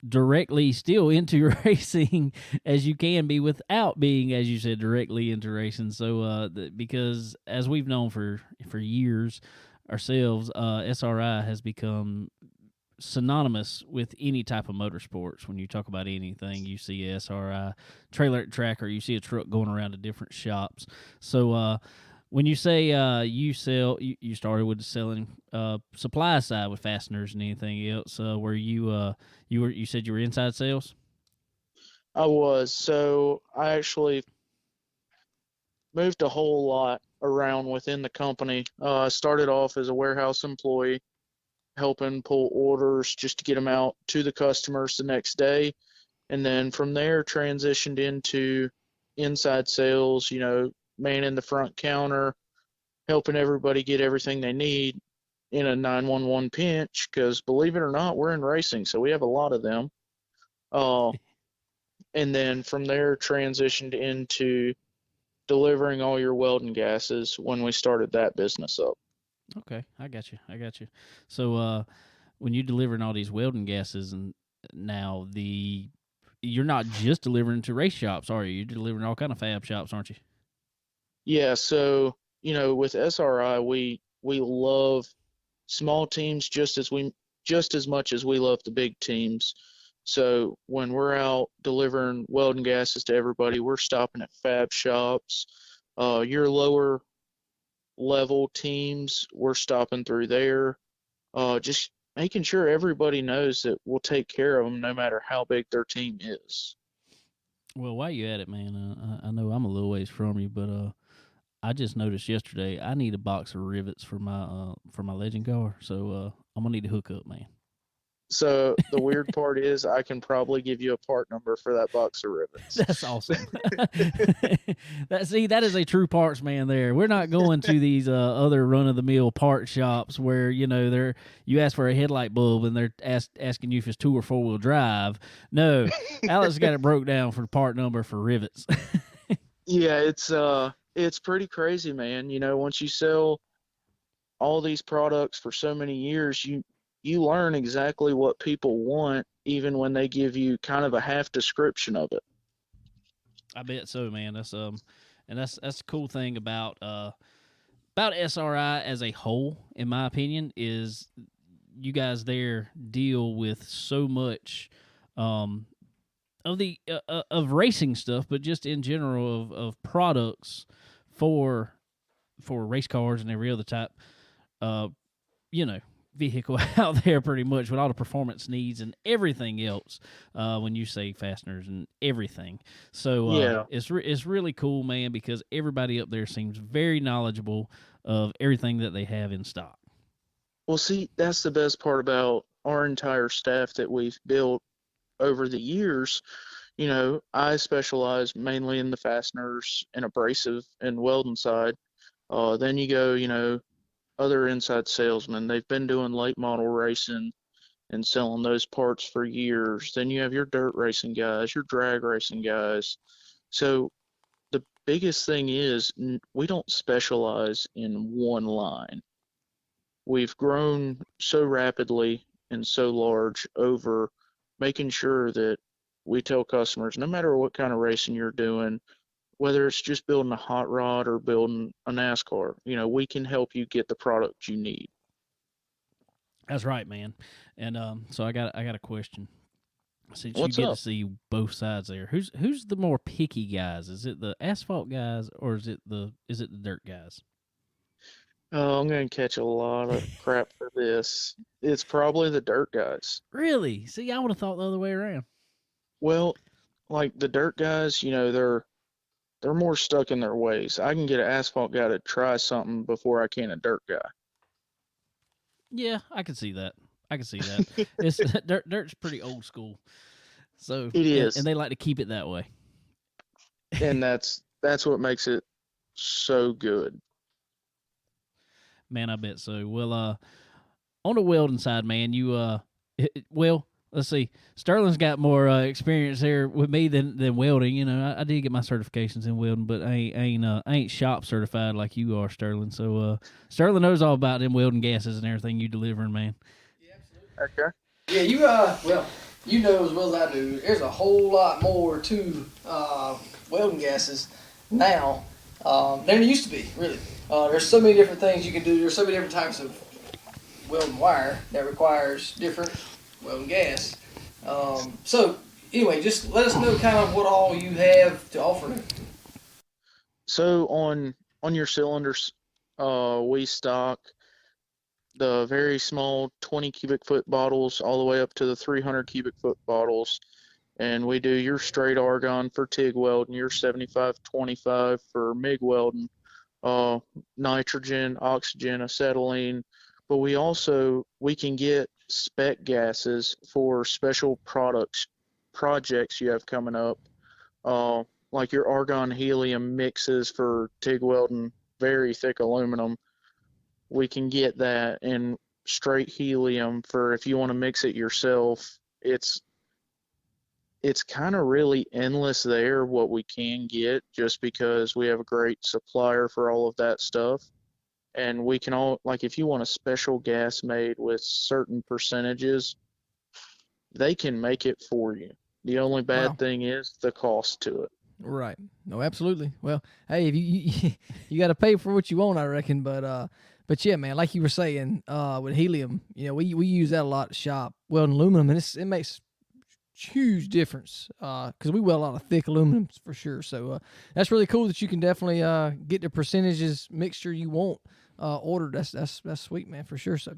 directly still into racing as you can be without being, as you said, directly into racing. So because as we've known for years ourselves, SRI has become synonymous with any type of motorsports. When you talk about anything, you see SRI trailer at track, or you see a truck going around to different shops. So when you say you started with selling supply side with fasteners and anything else, where you said you were inside sales? I was. So I actually moved a whole lot around within the company. I started off as a warehouse employee, helping pull orders just to get them out to the customers the next day. And then from there transitioned into inside sales, manning the front counter, helping everybody get everything they need in a 911 pinch, because believe it or not, we're in racing, so we have a lot of them. And then from there transitioned into delivering all your welding gases when we started that business up. Okay, I got you. So when you're delivering all these welding gases, and now you're not just delivering to race shops, are you? You're delivering all kind of fab shops, aren't you? Yeah, so, with SRI, we love small teams just as much as we love the big teams. So when we're out delivering welding gases to everybody, we're stopping at fab shops. Your lower level teams, we're stopping through there. just making sure everybody knows that we'll take care of them no matter how big their team is. Well, while you at it, man, I know I'm a little ways from you, but I just noticed yesterday I need a box of rivets for my legend car, so I'm gonna need to hook up, man. So the weird part is I can probably give you a part number for that box of rivets. That's awesome. That is a true parts man there. We're not going to these other run of the mill part shops where, you know, you ask for a headlight bulb and they're asking you if it's 2 or 4-wheel drive. No, Alex got it broke down for the part number for rivets. Yeah, it's pretty crazy, man. You know, once you sell all these products for so many years, you learn exactly what people want, even when they give you kind of a half description of it. I bet so, man. That's and that's the cool thing about SRI as a whole, in my opinion, is you guys there deal with so much of the of racing stuff, but just in general of products for race cars and every other type, vehicle out there, pretty much, with all the performance needs and everything else. When you say fasteners and everything, so it's really cool, man, because everybody up there seems very knowledgeable of everything that they have in stock. Well, see, that's the best part about our entire staff that we've built over the years. You know, I specialize mainly in the fasteners and abrasive and welding side. Then you go, you know, other inside salesmen. They've been doing late model racing and selling those parts for years. Then you have your dirt racing guys, your drag racing guys. So the biggest thing is we don't specialize in one line. We've grown so rapidly and so large over making sure that we tell customers, no matter what kind of racing you're doing, whether it's just building a hot rod or building a NASCAR, you know, we can help you get the product you need. That's right, man. And so I got a question. Since What's you get up? to see both sides there, who's the more picky guys? Is it the asphalt guys or is it the dirt guys? Oh, I'm going to catch a lot of crap for this. It's probably the dirt guys. Really? See, I would have thought the other way around. Well, like the dirt guys, you know, they're more stuck in their ways. I can get an asphalt guy to try something before I can a dirt guy. Yeah, I can see that. It's dirt's pretty old school, so It is. and they like to keep it that way. And that's what makes it so good. Man, I bet so. Well, on the welding side, man, well, let's see. Sterling's got more experience there with me than welding. You know, I did get my certifications in welding, but I ain't shop certified like you are, Sterling. So Sterling knows all about them welding gases and everything you delivering, man. Yeah, absolutely. Okay. Yeah, you know as well as I do. There's a whole lot more to welding gases now than there used to be. Really, there's so many different things you can do. There's so many different types of welding wire that requires different welding gas. So anyway, just let us know kind of what all you have to offer. So on your cylinders, we stock the very small 20 cubic foot bottles all the way up to the 300 cubic foot bottles. And we do your straight argon for TIG welding, your 75-25 for MIG welding, nitrogen, oxygen, acetylene. But we can get spec gases for special projects you have coming up, like your argon helium mixes for TIG welding, very thick aluminum. We can get that, and straight helium for if you want to mix it yourself. It's kind of really endless there what we can get, just because we have a great supplier for all of that stuff. And we can all, like, if you want a special gas made with certain percentages, they can make it for you. The only bad thing is the cost to it. Right. No, absolutely. Well, hey, if you got to pay for what you want, I reckon. But yeah, man, like you were saying, with helium, you know, we use that a lot at shop welding aluminum, and it makes huge difference because we weld a lot of thick aluminums for sure. So that's really cool that you can definitely get the percentages mixture you want ordered. That's sweet, man, for sure. So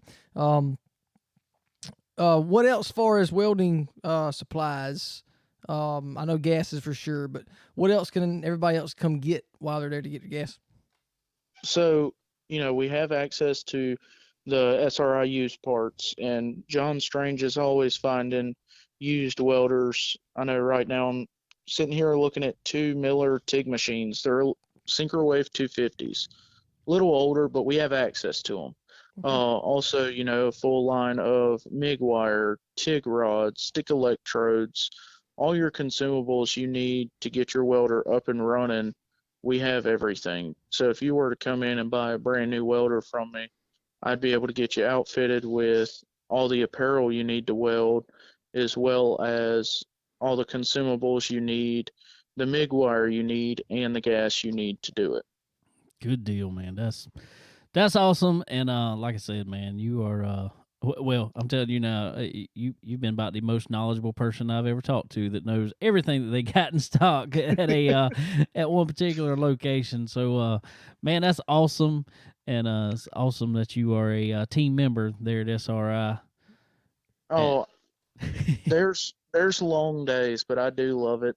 what else far as welding supplies? I know gas is for sure, but what else can everybody else come get while they're there to get their gas? So, we have access to the SRI used parts, and John Strange is always finding used welders. I know right now I'm sitting here looking at 2 Miller TIG machines. They're Synchrowave 250s. A little older, but we have access to them. Okay. Also, a full line of MIG wire, TIG rods, stick electrodes, all your consumables you need to get your welder up and running. We have everything. So if you were to come in and buy a brand new welder from me, I'd be able to get you outfitted with all the apparel you need to weld, as well as all the consumables you need, the MIG wire you need, and the gas you need to do it. Good deal, man. That's awesome. And like I said, man, you are well, I'm telling you now, you've been about the most knowledgeable person I've ever talked to that knows everything that they got in stock at a at one particular location. So, man, that's awesome, and it's awesome that you are a team member there at SRI. Oh, there's long days, but I do love it.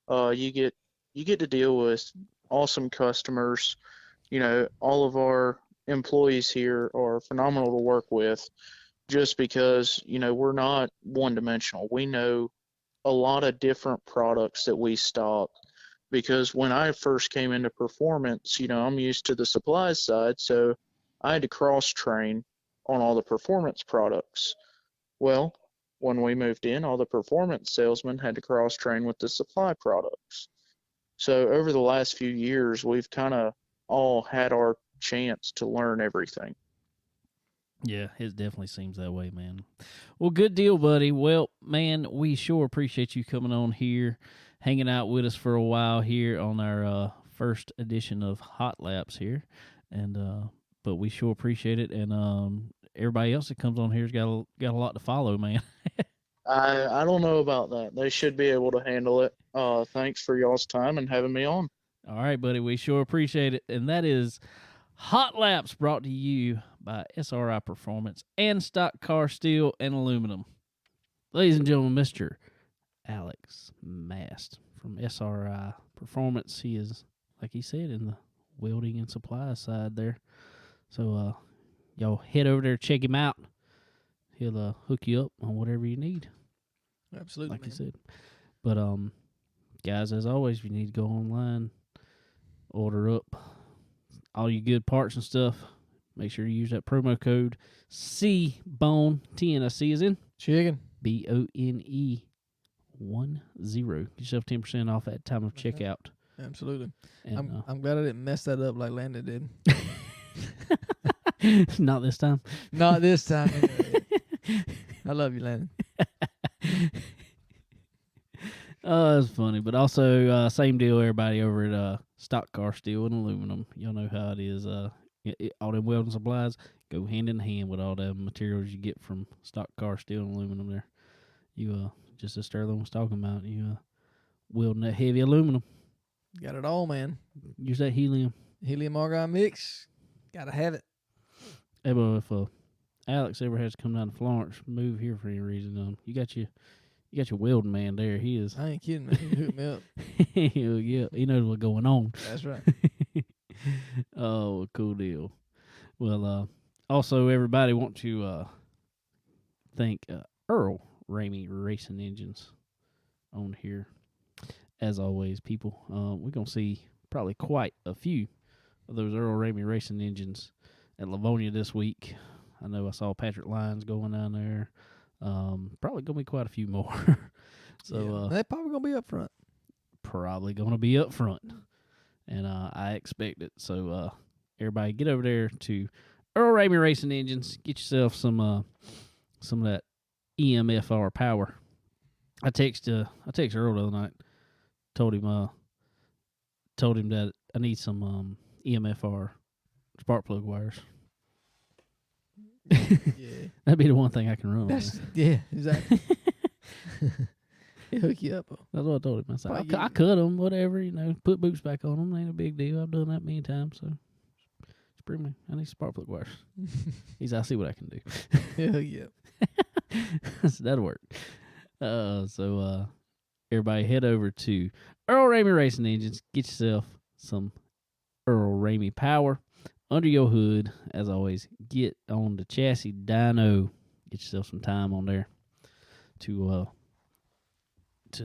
You get to deal with awesome customers. All of our employees here are phenomenal to work with, just because we're not one-dimensional. We know a lot of different products that we stock, because when I first came into performance, I'm used to the supplies side, so I had to cross-train on all the performance products. Well, when we moved in, all the performance salesmen had to cross-train with the supply products. So over the last few years, we've kind of all had our chance to learn everything. Yeah, it definitely seems that way, man. Well, good deal, buddy. Well, man, we sure appreciate you coming on here, hanging out with us for a while here on our first edition of Hot Laps here, and but we sure appreciate it. And everybody else that comes on here's got a lot to follow, man. I don't know about that. They should be able to handle it. Thanks for y'all's time and having me on. All right, buddy. We sure appreciate it. And that is Hot Laps, brought to you by SRI Performance and Stock Car Steel and Aluminum. Ladies and gentlemen, Mr. Alex Mast from SRI Performance. He is, like he said, in the welding and supply side there. So y'all head over there, check him out. He'll hook you up on whatever you need. Absolutely, like you said. But guys, as always, if you need to go online, order up all your good parts and stuff, make sure you use that promo code CBONE, TNC is in chicken, BONE 10. Get yourself 10% off at time of checkout. Absolutely. And, I'm glad I didn't mess that up like Landon did. Not this time. Not this time. I love you, Landon. Oh, that's funny. But also, same deal, everybody over at Stock Car Steel and Aluminum. Y'all know how it is. All them welding supplies go hand in hand with all the materials you get from Stock Car Steel and Aluminum there. You, just as Sterling was talking about, you welding that heavy aluminum. Got it all, man. Use that helium. Helium argon mix. Gotta have it. Hey, but if Alex ever has to come down to Florence, move here for any reason, you got your welding man there. He is. I ain't kidding, man. He hooked me up. Yeah, he knows what's going on. That's right. Oh, cool deal. Well, also everybody want to thank Earl Ramey Racing Engines on here. As always, people, we're gonna see probably quite a few of those Earl Ramey Racing Engines at Livonia this week. I know I saw Patrick Lyons going down there. Probably gonna be quite a few more. So they're probably gonna be up front. Probably gonna be up front, and I expect it. So everybody, get over there to Earl Ramey Racing Engines. Get yourself some of that EMFR power. I text Earl the other night. Told him that I need some EMFR spark plug wires. Yeah, that'd be the one thing I can run. Yeah, exactly. He'll hook you up. That's what I told him. I said, I cut them, whatever, put boots back on them. Ain't a big deal. I've done that many times. So, just bring me. I need spark plug wires. He said, I see what I can do. He'll hook you up. That'll work. Everybody head over to Earl Ramey Racing Engines. Get yourself some Earl Ramey power under your hood. As always, get on the chassis dyno. Get yourself some time on there to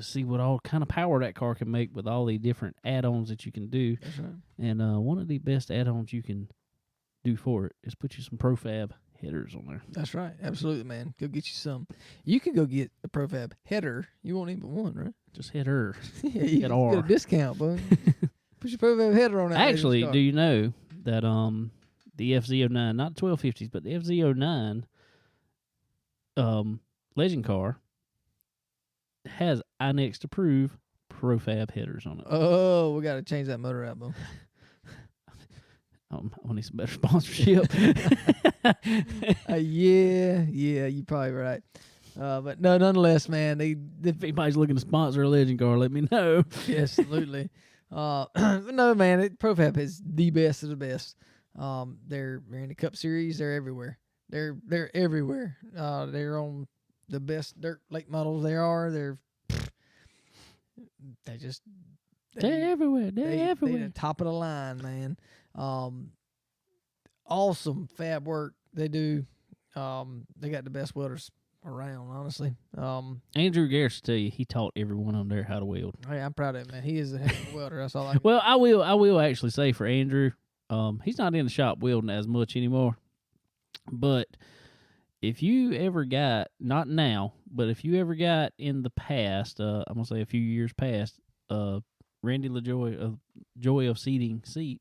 see what all kind of power that car can make with all the different add-ons that you can do. That's right. And one of the best add-ons you can do for it is put you some Profab headers on there. That's right. Absolutely, man. Go get you some. You can go get a Profab header. You won't need but one, right? Just header. Yeah, you Hit can R. get a discount, bud. Put your Profab header on that. Actually, car. do you know that the FZ09, not 1250s, but the FZ09 legend car has iNext approved Profab headers on it. Oh, we got to change that motor out, bro. I need some better sponsorship. Yeah, you're probably right. But no, nonetheless, man, If anybody's looking to sponsor a legend car, let me know. absolutely. No, man, Profab is the best of the best. They're in the Cup Series. They're everywhere. They're everywhere. They're on the best dirt late models there are. They're everywhere. They're They're everywhere. the top of the line, man. Awesome fab work they do. They got the best welders around, honestly. Andrew Garris tell you he taught every one of them there how to weld. Hey, I'm proud of him, man. He is a heck of a welder. That's all I can. Well, I will actually say for Andrew, he's not in the shop welding as much anymore. But if you ever got, not now, but if you ever got in the past, I'm gonna say a few years past, Randy LaJoy of Joy of Seating seat,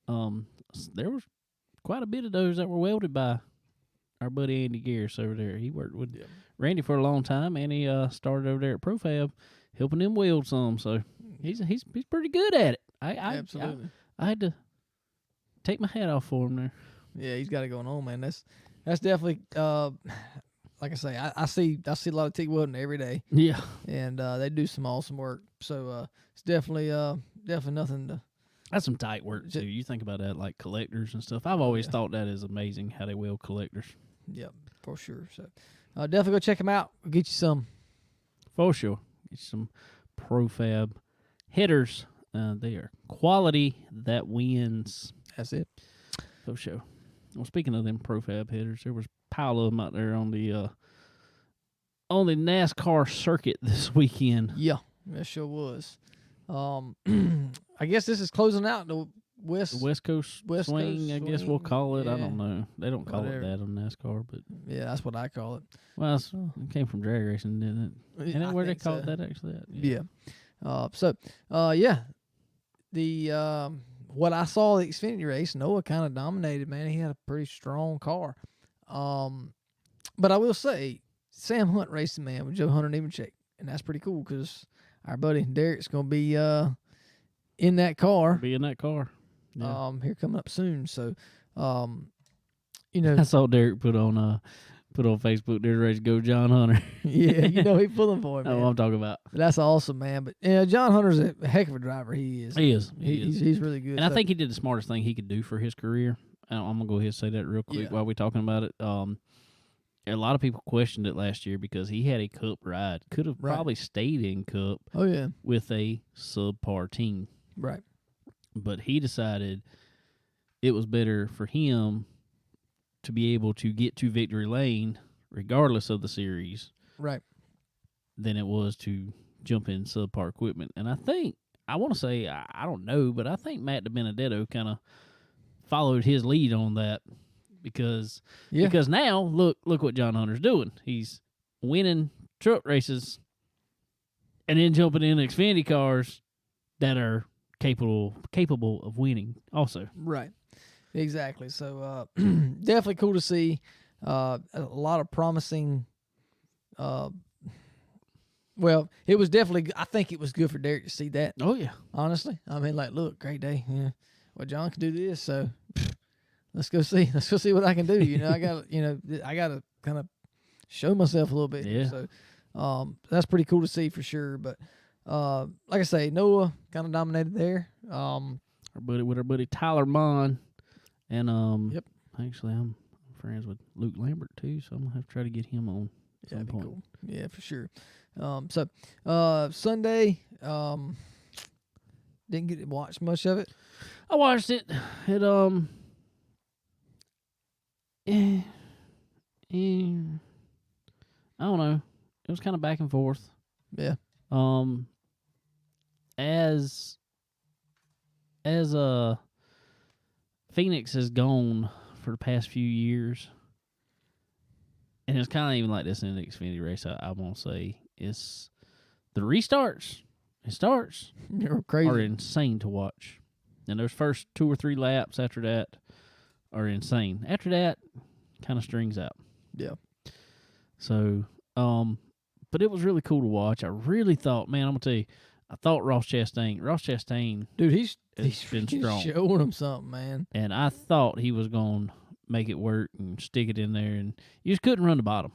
there was quite a bit of those that were welded by our buddy Andy Garris over there. He worked with Randy for a long time, and he started over there at Profab, helping them weld some. So he's pretty good at it. Absolutely. I had to take my hat off for him there. Yeah, he's got it going on, man. That's definitely like I say, I see a lot of TIG welding every day. Yeah, And they do some awesome work. So it's definitely nothing to. that's some tight work too. You think about that, like collectors and stuff. I've always thought that is amazing how they weld collectors. Yep, for sure. So definitely go check them out. We'll get you some. For sure, get some Profab headers. They are quality that wins. That's it. For sure. Well, speaking of them Profab headers, there was a pile of them out there on the NASCAR circuit this weekend. Yeah, that sure was. I guess this is closing out the West Coast West swing, Coast I guess we'll swing, call it. I yeah. don't know. They don't call Whatever. it that on NASCAR, but Yeah, that's what I call it. well, it came from drag racing, didn't it? Isn't that where they call it that actually? Yeah. The what I saw the Xfinity race, Noah kind of dominated, man. He had a pretty strong car. But I will say, Sam Hunt racing, man, with Joe Hunter Nemechek, and that's pretty cool because our buddy Derek's gonna be in that car. Be in that car. Yeah. Here coming up soon. So, you know, I saw Derek put on Facebook. They're ready to go, John Hunter. yeah, you know, he pulling for him. That's what I'm talking about. That's awesome, man. But yeah, John Hunter's a heck of a driver. He is. He is. He's really good. And I think he did the smartest thing he could do for his career. I'm gonna go ahead and say that real quick Yeah. while we're talking about it. A lot of people questioned it last year because he had a Cup ride. Could have Right. probably stayed in Cup Oh yeah. with a subpar team, Right. but he decided it was better for him to be able to get to victory lane regardless of the series Right. than it was to jump in subpar equipment. And I think, I want to say, I don't know, but I think Matt DiBenedetto kind of followed his lead on that because now look what John Hunter's doing. He's winning truck races and then jumping in Xfinity cars that are capable of winning also. Right. Exactly. So definitely cool to see. A lot of promising. Well, it was definitely. I think it was good for Derek to see that. Oh yeah. Honestly, I mean, like, look, great day. Yeah. Well, John can do this, so let's go see. Let's go see what I can do. You know, I got. I got to kind of show myself a little bit. Yeah. So, that's pretty cool to see for sure. But like I say, Noah kind of dominated there. Our buddy Tyler Mon, and Yep. Actually, I'm friends with Luke Lambert too, so I'm gonna have to try to get him on some That'd be point. cool. Yeah, for sure. Sunday, didn't get to watch much of it. I watched it. It I don't know. It was kind of back and forth. Yeah. As Phoenix has gone for the past few years, and it's kind of even like this in the Xfinity race. I won't say it's the restarts. It starts You're crazy. are insane to watch, and those first 2 or 3 laps after that are insane. After that, kind of strings out. Yeah. So, but it was really cool to watch. I really thought, man, I'm gonna tell you, I thought Ross Chastain, Dude, he's been strong, showing him something, man. and I thought he was gonna make it work and stick it in there, and you just couldn't run the bottom.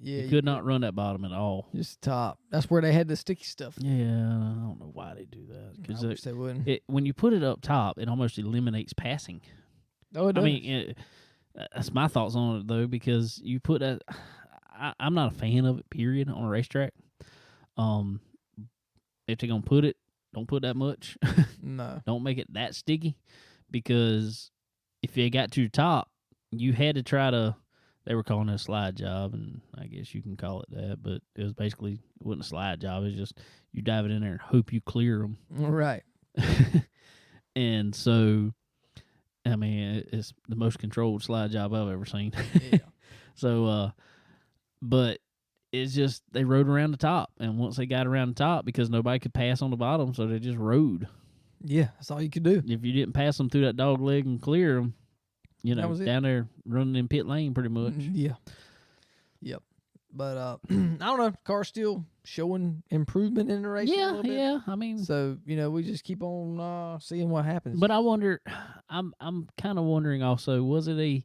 Yeah, You could not run that bottom at all. just top. That's where they had the sticky stuff. Yeah, I don't know why they do that. I Because wish they wouldn't. when you put it up top, it almost eliminates passing. Oh, it does. I mean, that's my thoughts on it, though, because you put that. I'm not a fan of it, period, on a racetrack. If they're going to put it, don't put that much. no. Don't make it that sticky, because if you got to the top, you had to try to. They were calling it a slide job, and I guess you can call it that, but it was basically, it wasn't a slide job. It was just you dive it in there and hope you clear them. Right. And so, I mean, it's the most controlled slide job I've ever seen. Yeah. So, but it's just, they rode around the top, and once they got around the top, because nobody could pass on the bottom, so they just rode. Yeah, that's all you could do. If you didn't pass them through that dog leg and clear them, you That know, was it. down there running in pit lane pretty much. Yeah. Yep. But I don't know. Car's still showing improvement in the race. a Yeah, little bit. yeah. I mean, So we just keep on seeing what happens. but I wonder, I'm kind of wondering also, did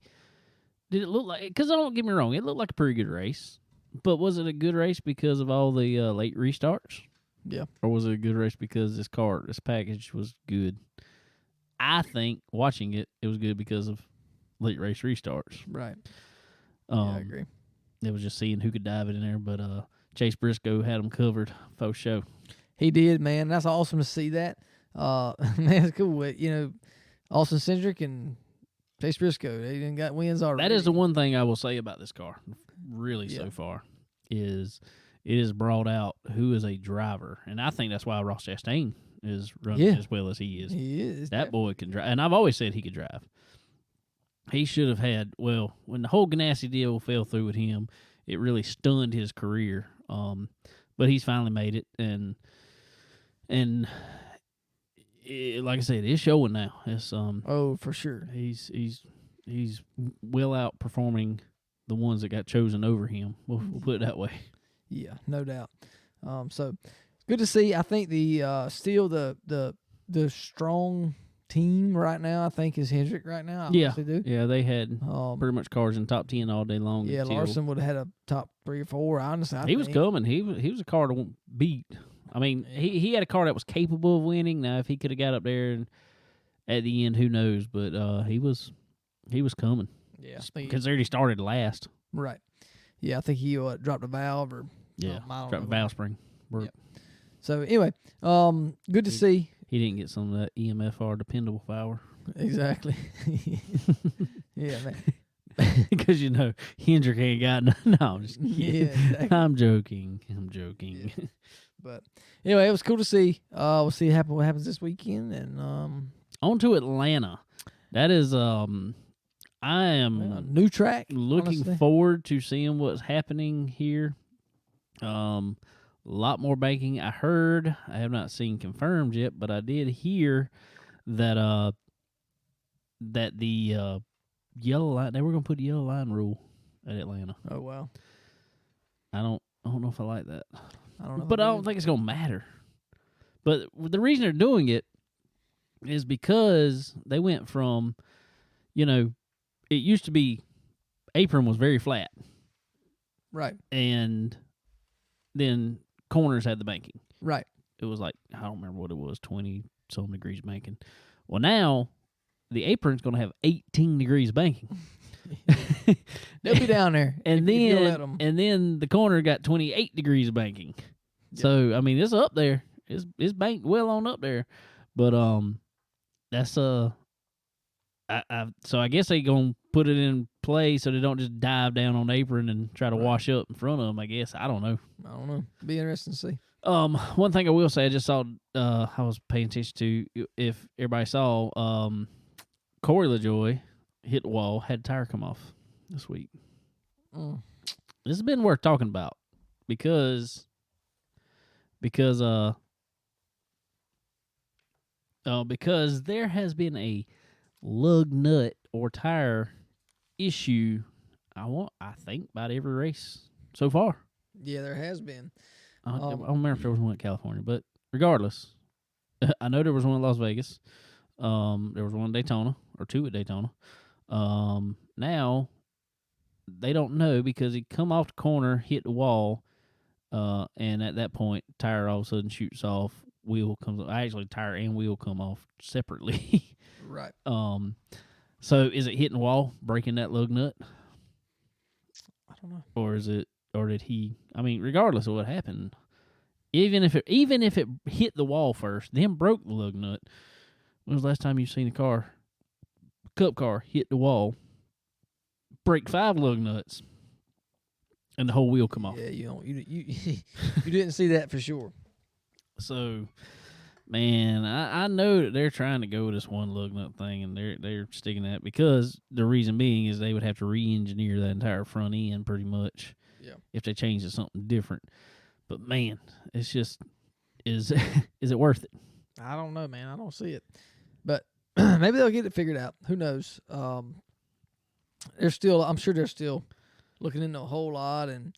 it look like, because I don't get me wrong, it looked like a pretty good race, but was it a good race because of all the late restarts? Yeah. Or was it a good race because this package was good? I think watching it was good because of late race restarts. Right. Yeah, I agree. It was just seeing who could dive it in there, but Chase Briscoe had them covered for show. He did, man. That's awesome to see that. Man, it's cool. Austin Cindric and Chase Briscoe, they didn't got wins already. That is the one thing I will say about this car, really, Yeah. so far, is it has brought out who is a driver. And I think that's why Ross Chastain is running Yeah. as well as he is. He is. That boy can drive. And I've always said he could drive. He should have had, well, when the whole Ganassi deal fell through with him, it really stunned his career. But he's finally made it. And like I said, it's showing now. It's Oh, for sure. he's well outperforming the ones that got chosen over him. We'll put it that way. Yeah, no doubt. So it's good to see. I think the still the strong team right now, I think, is Hendrick right now. I Yeah. honestly do. Yeah, they had Um, pretty much cars in top 10 all day long. yeah, until Larson would have had a top 3 or 4. Honestly, he was coming. He was a car to beat. I mean, he had a car that was capable of winning. Now, if he could have got up there and at the end, who knows? But he was coming. Yeah, I think Considered he started last. right. Yeah, I think he dropped a valve or Yeah, I don't dropped know. valve spring. Work. Yep. So anyway, good to see. He didn't get some of that EMFR dependable power. Exactly. Yeah, man. Because, Hendrick ain't got none. No, I'm just kidding. Yeah, exactly. I'm joking. Yeah. But anyway, it was cool to see. We'll see what happens this weekend, and On to Atlanta. That is, I am new track. looking honestly. forward to seeing what's happening here. A lot more banking. I heard, I have not seen confirmed yet, but I did hear that the yellow line, they were going to put a yellow line rule at Atlanta. Oh wow, I don't know if I like that. I don't know. But I don't think it's going to matter. But the reason they're doing it is because they went from, it used to be apron was very flat, right, and then corners had the banking. right. It was like, I don't remember what it was, 20-some degrees banking. Well, now the apron's going to have 18 degrees banking. They'll be down there. And if you let 'em. then the corner got 28 degrees of banking. So I mean, it's up there. It's banked well on up there, but that's so I guess they gonna put it in play so they don't just dive down on the apron and try to wash up in front of them. I guess I don't know. Be interesting to see. One thing I will say, I just saw. I was paying attention to, if everybody saw, Corey LaJoy hit the wall, had a tire come off this week. This has been worth talking about because there has been a lug nut or tire issue. I think about every race so far. Yeah, there has been. I don't remember if there was one in California, but regardless, I know there was one in Las Vegas. There was one in Daytona, or two at Daytona. Now they don't know because he come off the corner, hit the wall, and at that point, tire all of a sudden shoots off. Wheel comes off. Actually, tire and wheel come off separately. Right. So is it hitting the wall, breaking that lug nut? I don't know. Or did he? I mean, regardless of what happened, even if it hit the wall first, then broke the lug nut. When was the last time you seen a cup car hit the wall, break 5 lug nuts, and the whole wheel come off? Yeah, you didn't see that for sure. So, man, I know that they're trying to go with this one lug nut thing, and they're sticking that because the reason being is they would have to re-engineer that entire front end pretty much. Yeah. If they change to something different. But man, it's just is it worth it? I don't know, man. I don't see it. But maybe they'll get it figured out. Who knows? I'm sure they're still looking into a whole lot. And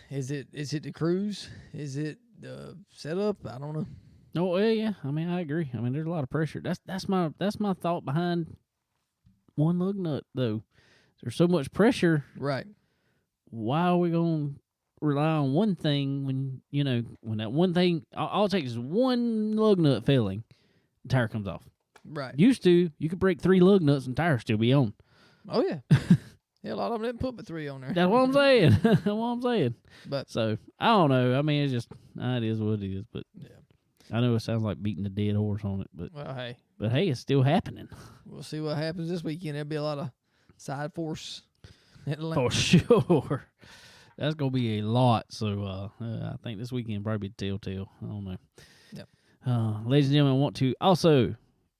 is it the cruise? Is it the setup? I don't know. Oh yeah. I mean, I agree. I mean, there's a lot of pressure. That's my thought behind one lug nut though. There's so much pressure. Right. Why are we going to rely on one thing when that one thing, all it takes is one lug nut failing, the tire comes off. Right. Used to, you could break 3 lug nuts and the tire still be on. Oh, yeah. Yeah, a lot of them didn't put but 3 on there. That's what I'm saying. That's what I'm saying. But so, I don't know. I mean, it's just, it is what it is. But yeah. I know it sounds like beating a dead horse on it. But hey, it's still happening. We'll see what happens this weekend. There'll be a lot of side force. For sure. That's going to be a lot. So, I think this weekend probably be telltale. I don't know. Yep. Ladies and gentlemen, I want to also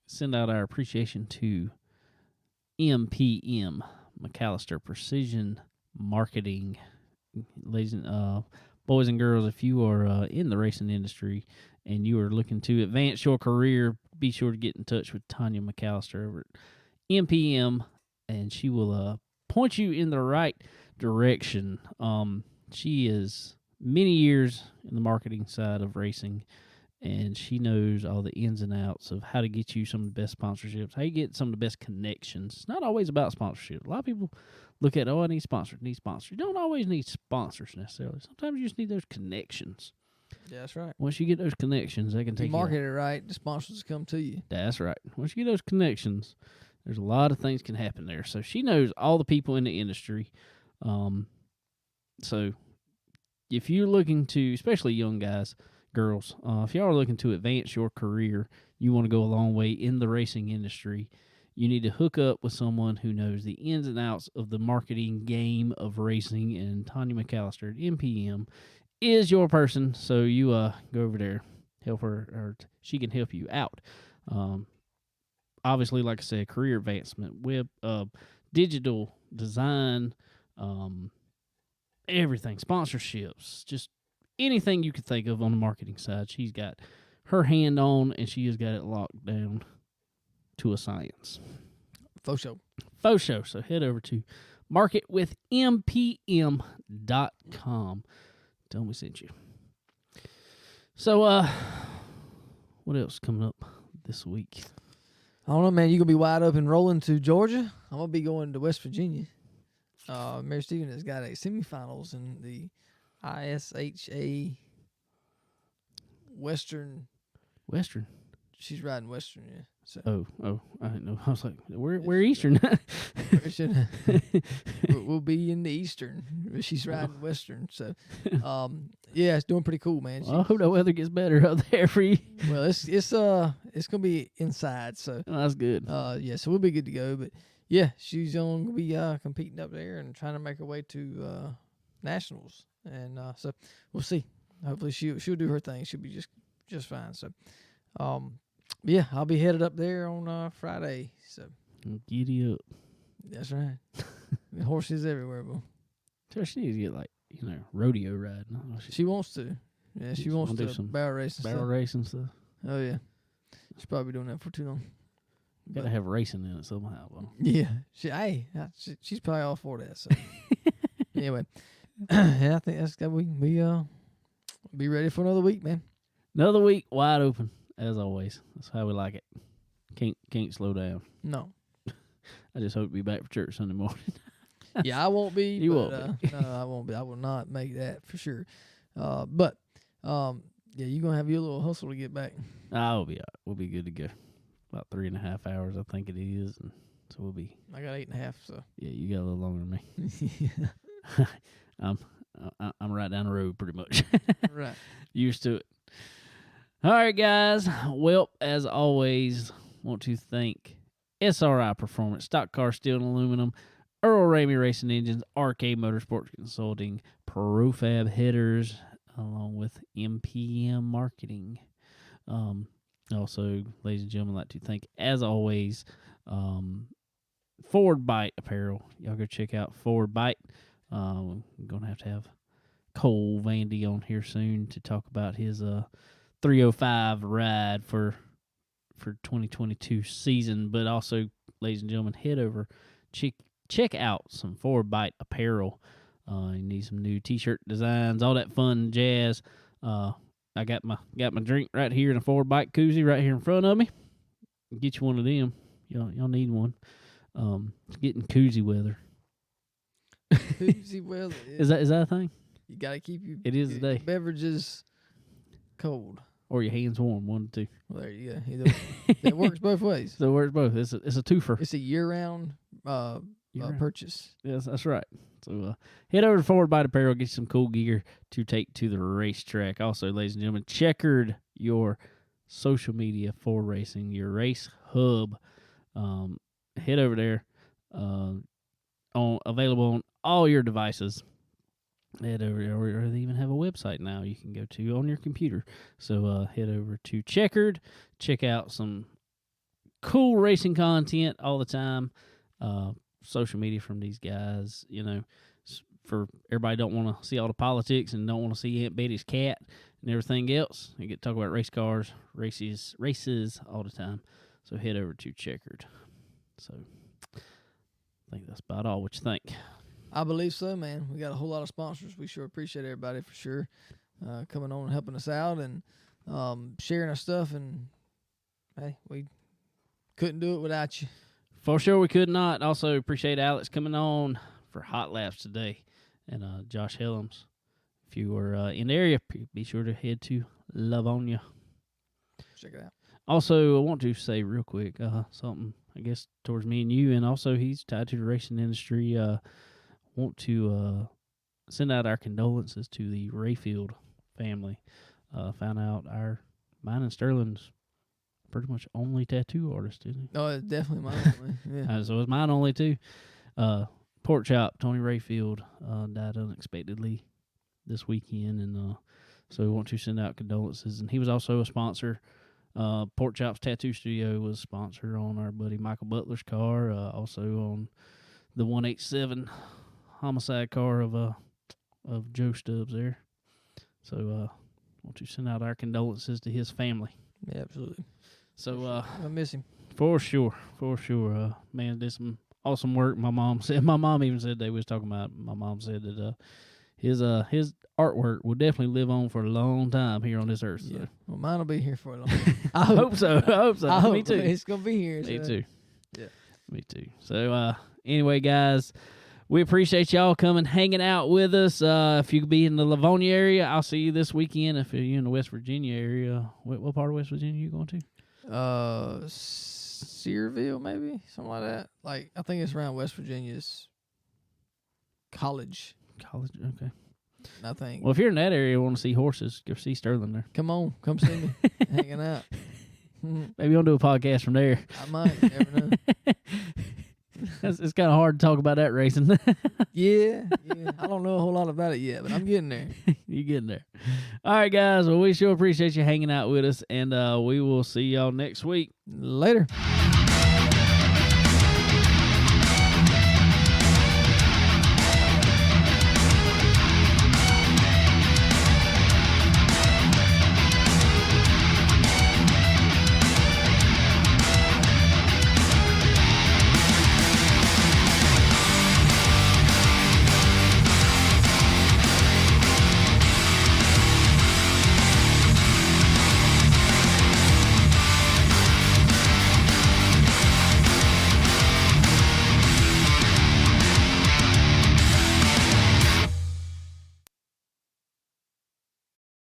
send out our appreciation to MPM, McAllister Precision Marketing. Ladies and boys and girls, if you are in the racing industry and you are looking to advance your career, be sure to get in touch with Tanya McAllister over at MPM, and she will point you in the right direction. She is many years in the marketing side of racing, and she knows all the ins and outs of how to get you some of the best sponsorships, how you get some of the best connections. It's not always about sponsorship. A lot of people look at, I need sponsors. You don't always need sponsors necessarily. Sometimes you just need those connections. Yeah, that's right. Once you get those connections, they can take you market it right, the sponsors come to you. That's right. Once you get those connections, there's a lot of things can happen there. So she knows all the people in the industry. So if you're looking to, especially young guys, girls, if y'all are looking to advance your career, you want to go a long way in the racing industry, you need to hook up with someone who knows the ins and outs of the marketing game of racing, and Tanya McAllister at MPM is your person. So you go over there, help her, or she can help you out. Obviously, like I said, career advancement, web, digital design, everything, sponsorships, just anything you could think of on the marketing side. She's got her hand on, and she has got it locked down to a science. Faux show. So head over to marketwithmpm.com. Tell them we sent you. So, what else coming up this week? I don't know, man. You going to be wide open rolling to Georgia? I'm going to be going to West Virginia. Mary Stephen has got a semifinals in the ISHA Western she's riding Western. Yeah. So Oh, I didn't know. I was like, we're Eastern. we'll be in the Eastern. She's riding Western. So, yeah, it's doing pretty cool, man. Well, I hope the weather gets better up there for you. Well, it's gonna be inside, so That's good. yeah, so we'll be good to go. But yeah, she's gonna be competing up there and trying to make her way to nationals, and so we'll see. Hopefully she'll do her thing. She'll be just fine. So, yeah, I'll be headed up there on Friday. So Giddy up. that's right. Horses everywhere, bro. She needs to get rodeo riding. She wants to. Yeah, she wants do to some barrel race and barrel stuff. racing stuff. Oh yeah, she's probably doing that for too long. Got to have racing in it somehow. Bro. Yeah, she's probably all for that. So anyway, yeah, I think that's got we be ready for another week, man. Another week wide open as always. That's how we like it. Can't slow down. No, I just hope to be back for church Sunday morning. yeah, I won't be. You but, won't be. No, I won't be. I will not make that for sure. But yeah, you're gonna have your little hustle to get back. I'll be all right. We'll be good to go. About 3.5 hours, I think it is, and so we'll be. I got 8.5. So Yeah, you got a little longer than me. yeah, I'm right down the road pretty much. right. Used to it. All right, guys. Well, as always, want to thank SRI Performance, Stock Car Steel and Aluminum, Earl Ramey Racing Engines, RK Motorsports Consulting, ProFab Headers, along with MPM Marketing. Also, ladies and gentlemen, I'd like to thank, as always, Forward Bite Apparel. Y'all go check out Forward Bite. We're going to have Cole Vandy on here soon to talk about his 305 ride for 2022 season. But also, ladies and gentlemen, head over, check out some Forward Bite Apparel. You need some new T-shirt designs, all that fun jazz. I got my drink right here in a Forward Bite koozie right here in front of me. Get you one of them. Y'all need one. It's getting koozie weather. Koozie weather. Is that a thing? You gotta keep It is your today. beverages cold. Or your hands warm, one or two. Well, there you go. Either way. It works both ways. So it works both. It's a twofer. It's a year-round Year-round. purchase. Yes, that's right. So head over to Forward Bite Apparel, get you some cool gear to take to the racetrack. Also, ladies and gentlemen, Checkered, your social media for racing, your race hub. Head over there. Available on all your devices. Head over there, or they even have a website now you can go to on your computer. So head over to Checkered. Check out some cool racing content all the time. Social media from these guys, for everybody don't want to see all the politics and don't want to see Aunt Betty's cat and everything else. You get to talk about race cars, races all the time. So head over to Checkered. So I think that's about all. What you think? I believe so, man. We got a whole lot of sponsors. We sure appreciate everybody for sure coming on and helping us out and sharing our stuff. And hey, we couldn't do it without you. For sure, we could not. Also, appreciate Alex coming on for Hot Laps today, and Josh Hellams. If you were in the area, be sure to head to Lavonia. Check it out. Also, I want to say real quick something, I guess, towards me and you, and also he's tied to the racing industry. Want to send out our condolences to the Rayfield family. Found out mine and Sterling's pretty much only tattoo artist, isn't he? Oh, it's definitely mine. Yeah. So it's mine only too. Pork Chop, Tony Rayfield, died unexpectedly this weekend, and so we want to send out condolences. And he was also a sponsor. Pork Chop's Tattoo Studio was a sponsor on our buddy Michael Butler's car, also on the 187 homicide car of Joe Stubbs there. So want to send out our condolences to his family. Yeah, absolutely. So I miss him. For sure. Man did some awesome work. My mom even said they was talking about. My mom said that his artwork will definitely live on for a long time here on this earth. So. Yeah. Well, mine will be here for a long time. I hope so. I hope Me too. It's gonna be here. Me so. too. Yeah. Me too. So anyway, guys, we appreciate y'all coming, hanging out with us. If you could be in the Lavonia area, I'll see you this weekend. If you're in the West Virginia area, what part of West Virginia are you going to? Searville, maybe something like that. Like I think it's around West Virginia's College. Okay. I think. Well, if you're in that area and want to see horses, go see Sterling there. Come on, come see me. Hanging out. Maybe we'll do a podcast from there. I might. Never know. It's kind of hard to talk about that racing. Yeah. I don't know a whole lot about it yet, but I'm getting there. You getting there. All right, guys. Well, we sure appreciate you hanging out with us, and we will see y'all next week. Later.